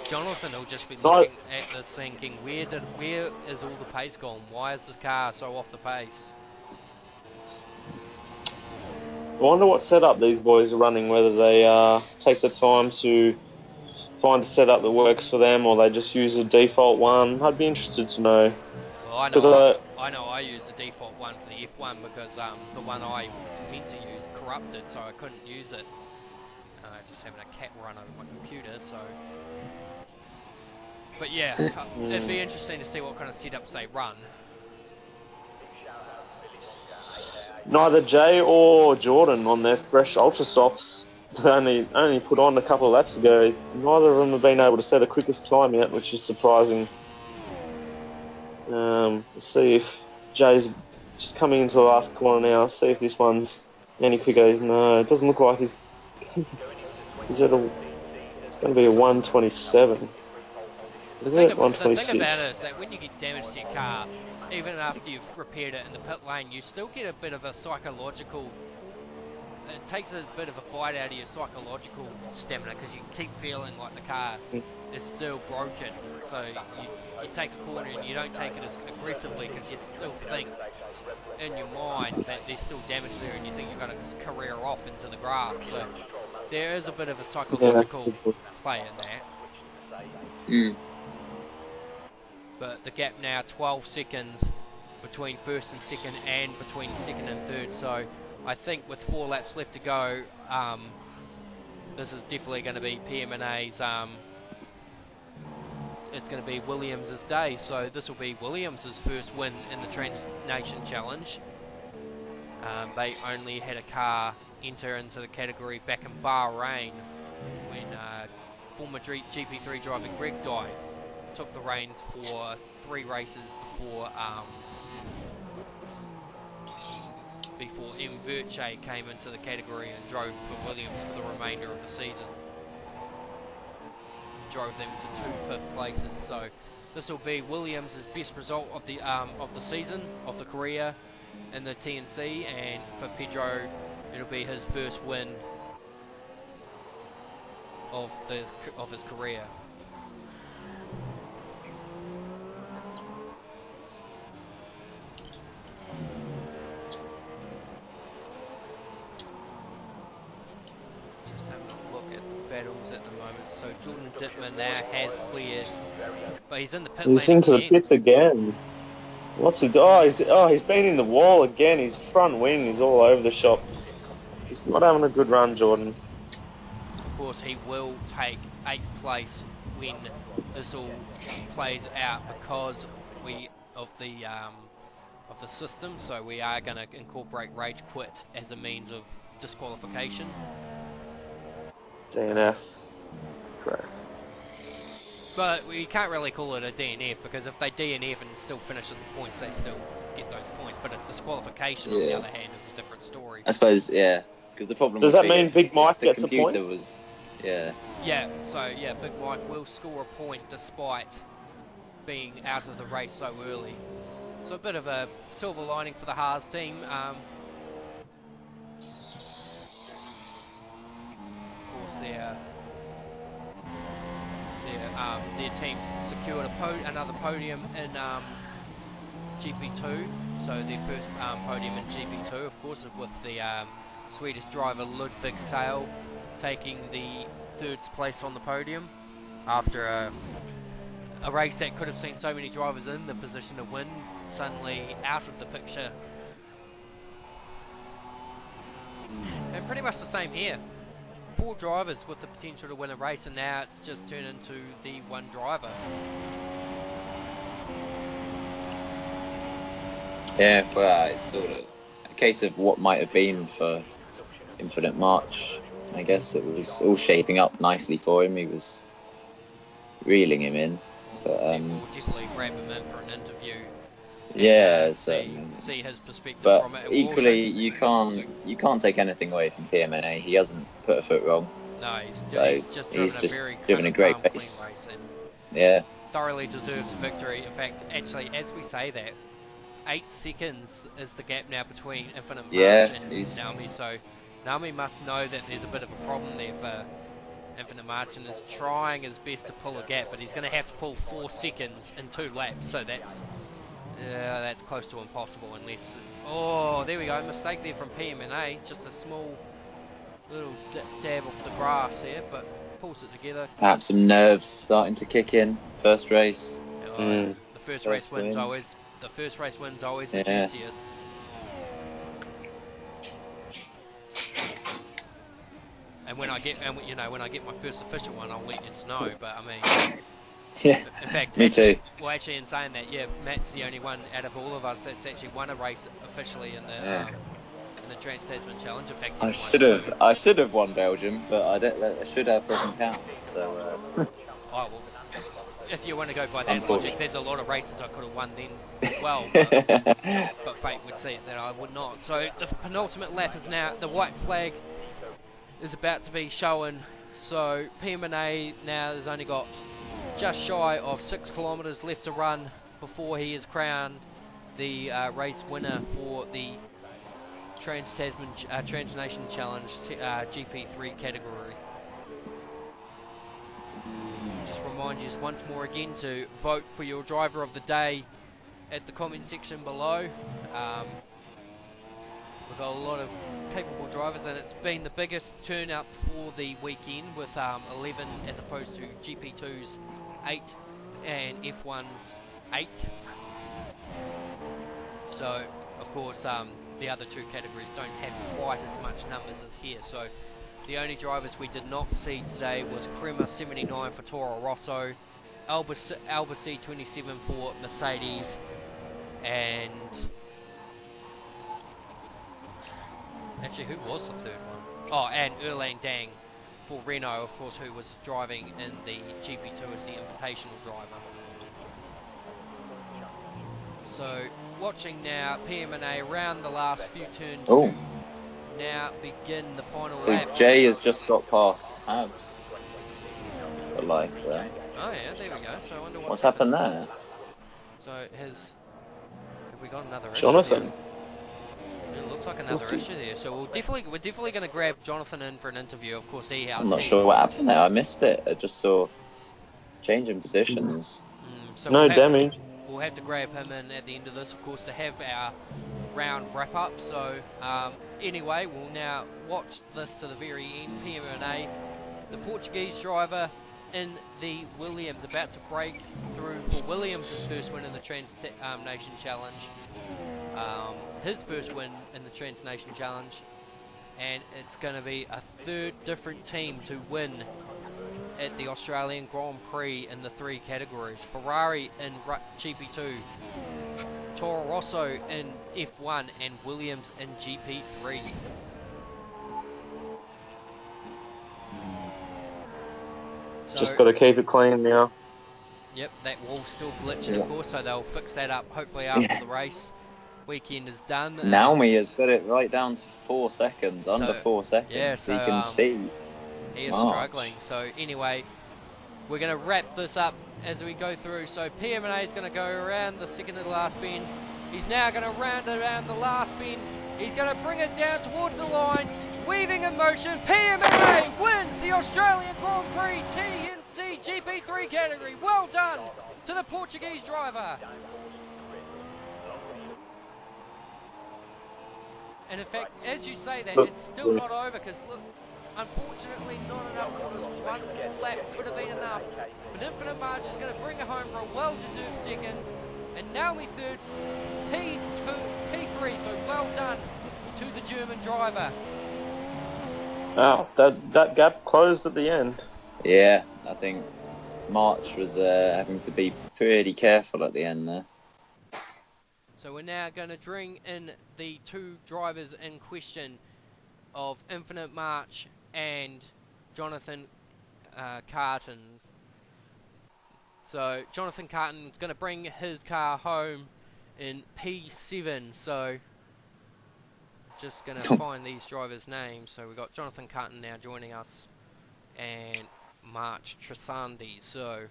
A: Jonathan will just be looking at this thinking, where is all the pace gone? Why is this car so off the pace?
C: I wonder what setup these boys are running, whether they take the time to find a setup that works for them, or they just use a default one. I'd be interested to know.
A: Well, I know I used the default one for the F1 because the one I was meant to use corrupted, so I couldn't use it. Just having a cat run over my computer, so... But yeah, it'd be interesting to see what kind of setups they run.
C: Neither Jay or Jordan on their fresh Ultra Softs only put on a couple of laps ago. Neither of them have been able to set a quickest time yet, which is surprising. Let's see if Jay's just coming into the last corner now. See if this one's any quicker. No, it doesn't look like he's it's going to be a 127.
A: The thing about it is that when you get damage to your car, even after you've repaired it in the pit lane, you still get a bit of a psychological it takes a bit of a bite out of your psychological stamina because you keep feeling like the car is still broken. So you take a corner and you don't take it as aggressively because you still think in your mind that there's still damage there and you think you're going to career off into the grass. So there is a bit of a psychological play in that.
B: Mm.
A: But the gap now 12 seconds between first and second and between second and third. So I think with 4 laps left to go, this is definitely going to be PM&A's, it's going to be Williams' day. So this will be Williams' first win in the Trans Nation Challenge. They only had a car enter into the category back in Bahrain when former GP3 driver Greg Dye took the reins for 3 races before M. Verche came into the category and drove for Williams for the remainder of the season. Drove them to 2 5th places. So this will be Williams' best result of the season, of the career in the TNC, and for Pedro it'll be his first win of his career. Just having a look at the battles at the moment. So Jordan Dittman now has cleared, but he's in the pit lane.
C: He's into the pits again. What's he do? He's been in the wall again. His front wing is all over the shop. He's not having a good run, Jordan.
A: Of course, he will take 8th place when this all plays out because of the system. So we are going to incorporate rage quit as a means of disqualification.
C: DNF. Correct.
A: But we can't really call it a DNF because if they DNF and still finish at the points, they still get those points. But a disqualification, on the other hand, is a different story.
B: I suppose, yeah. Because the problem
C: does that mean Big Mike gets a point?
B: Yeah.
A: Yeah. So yeah, Big Mike will score a point despite being out of the race so early. So a bit of a silver lining for the Haas team. Of course, their team secured another podium in GP2, so their first podium in GP2, of course, with the Swedish driver Ludvig Sale taking the 3rd place on the podium after a race that could have seen so many drivers in the position to win suddenly out of the picture. And pretty much the same here. 4 drivers with the potential to win a race, and now it's just turned into the 1 driver.
B: Yeah, well, it's sort of a case of what might have been for Infinite March. I guess it was all shaping up nicely for him. He was reeling him in, but
A: we'll definitely grab him in for an interview.
B: Yeah,
A: see his perspective
B: but
A: from it.
B: Equally, you can't take anything away from PM&A. He hasn't put a foot wrong.
A: No, he's just driven a great pace. Race and
B: yeah,
A: thoroughly deserves a victory. In fact, actually, as we say that, 8 seconds is the gap now between Infinite March and Naomi. So Naomi must know that there's a bit of a problem there for Infinite March and is trying his best to pull a gap, but he's going to have to pull 4 seconds in 2 laps. So that's close to impossible unless... Oh, there we go. Mistake there from PM&A. Just a small little dab off the grass here, but pulls it together.
B: Perhaps some nerves starting to kick in. First race.
A: The first race wins always. The first race wins always the juiciest. And when I get my first official one, I'll let you know. But I mean.
B: Yeah,
A: in fact,
B: me too.
A: Well, actually, in saying that, yeah, Matt's the only one out of all of us that's actually won a race officially in the Trans-Tasman Challenge. In fact,
B: I should have won Belgium, but I should have doesn't count. So.
A: Oh well, if you want to go by that logic, there's a lot of races I could have won then as well, but fate would see it that I would not. So the penultimate lap is now. The white flag is about to be shown. So PM&A now has only got just shy of 6 kilometres left to run before he is crowned the race winner for the Trans-Tasman, Trans-Nation Challenge GP3 category. Just remind you once more again to vote for your driver of the day at the comment section below. We've got a lot of capable drivers, and it's been the biggest turnout for the weekend with 11 as opposed to GP2's 8 and F1's 8. So, of course, the other two categories don't have quite as much numbers as here. So, the only drivers we did not see today was Crema 79 for Toro Rosso, Alba C27 for Mercedes, and actually, who was the third one? Oh, and Erlang Dang for Renault, of course, who was driving in the GP2 as the invitational driver. So, watching now, PMNA around the last few turns to now begin the final lap.
B: Jay has just got past Habs for life there.
A: Oh yeah, there we go. So I wonder
B: what's happened there.
A: So have we got another
C: Jonathan.
A: issue there? It looks like another issue there. So we're definitely going to grab Jonathan in for an interview. Of course,
B: I'm not sure what happened there. I missed it. I just saw change in positions.
A: So
C: no damage.
A: We'll have to grab him in at the end of this, of course, to have our round wrap up. So anyway, we'll now watch this to the very end. PMNA, the Portuguese driver in the Williams, about to break through for Williams' first win in the Trans-Nation Challenge. His first win in the Trans-Nation Challenge, and it's going to be a third different team to win at the Australian Grand Prix in the 3 categories. Ferrari in GP2, Toro Rosso in F1, and Williams in GP3. So,
C: just got to keep it clean now.
A: Yep, that wall's still glitching, of course, so they'll fix that up hopefully after the race. Weekend is done.
B: Naomi has got it right down to 4 seconds, under 4 seconds.
A: Yeah,
B: so you can see.
A: He is struggling. So anyway, we're going to wrap this up as we go through. So PMNA is going to go around the second to the last bend. He's now going to round around the last bend. He's going to bring it down towards the line, weaving in motion. PMNA wins the Australian Grand Prix TNC GP3 category. Well done to the Portuguese driver. And in fact, as you say that, it's still not over, because look, unfortunately not enough corners. One lap could have been enough. But Infinite March is going to bring it home for a well-deserved second. And Naomi third, P3, so well done to the German driver.
C: Wow, that gap closed at the end.
B: Yeah, I think March was having to be pretty careful at the end there.
A: So we're now going to bring in the 2 drivers in question of Infinite March and Jonathan Carton. So Jonathan Carton is going to bring his car home in P7. So just going to find these drivers' names. So we've got Jonathan Carton now joining us, and March Trisandi. So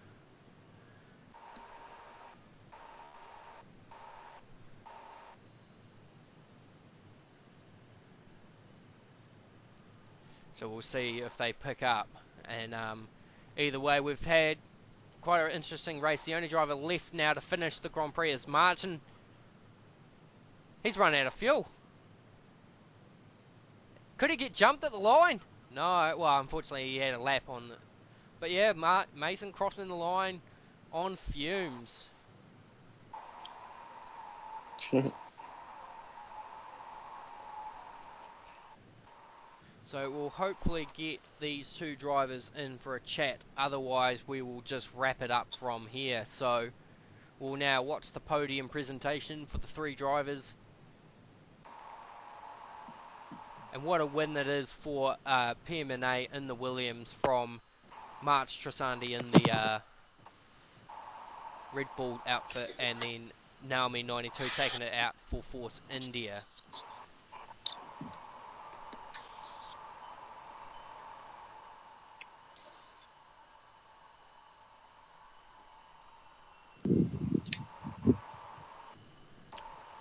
A: we'll see if they pick up. And either way, we've had quite an interesting race. The only driver left now to finish the Grand Prix is Martin. He's run out of fuel. Could he get jumped at the line? No, well, unfortunately he had a lap on. But yeah, Mason crossing the line on fumes. So we'll hopefully get these 2 drivers in for a chat. Otherwise, we will just wrap it up from here. So we'll now watch the podium presentation for the 3 drivers. And what a win that is for PMNA in the Williams, from March Trisandi in the Red Bull outfit, and then Naomi 92 taking it out for Force India.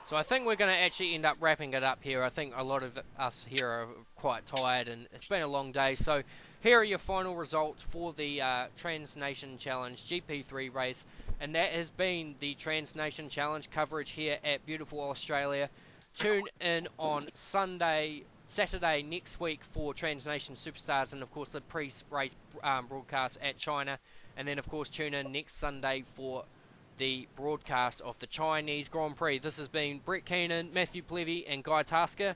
A: So I think we're going to actually end up wrapping it up here. I think a lot of us here are quite tired and it's been a long day. So here are your final results for the Trans Nation Challenge GP3 race. And that has been the Trans Nation Challenge coverage here at beautiful Australia. Tune in on Saturday next week for Trans Nation Superstars and of course the pre-race broadcast at China. And then of course tune in next Sunday for the broadcast of the Chinese Grand Prix. This has been Brett Keenan, Matthew Plevy and Guy Tasker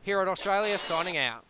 A: here at Australia signing out.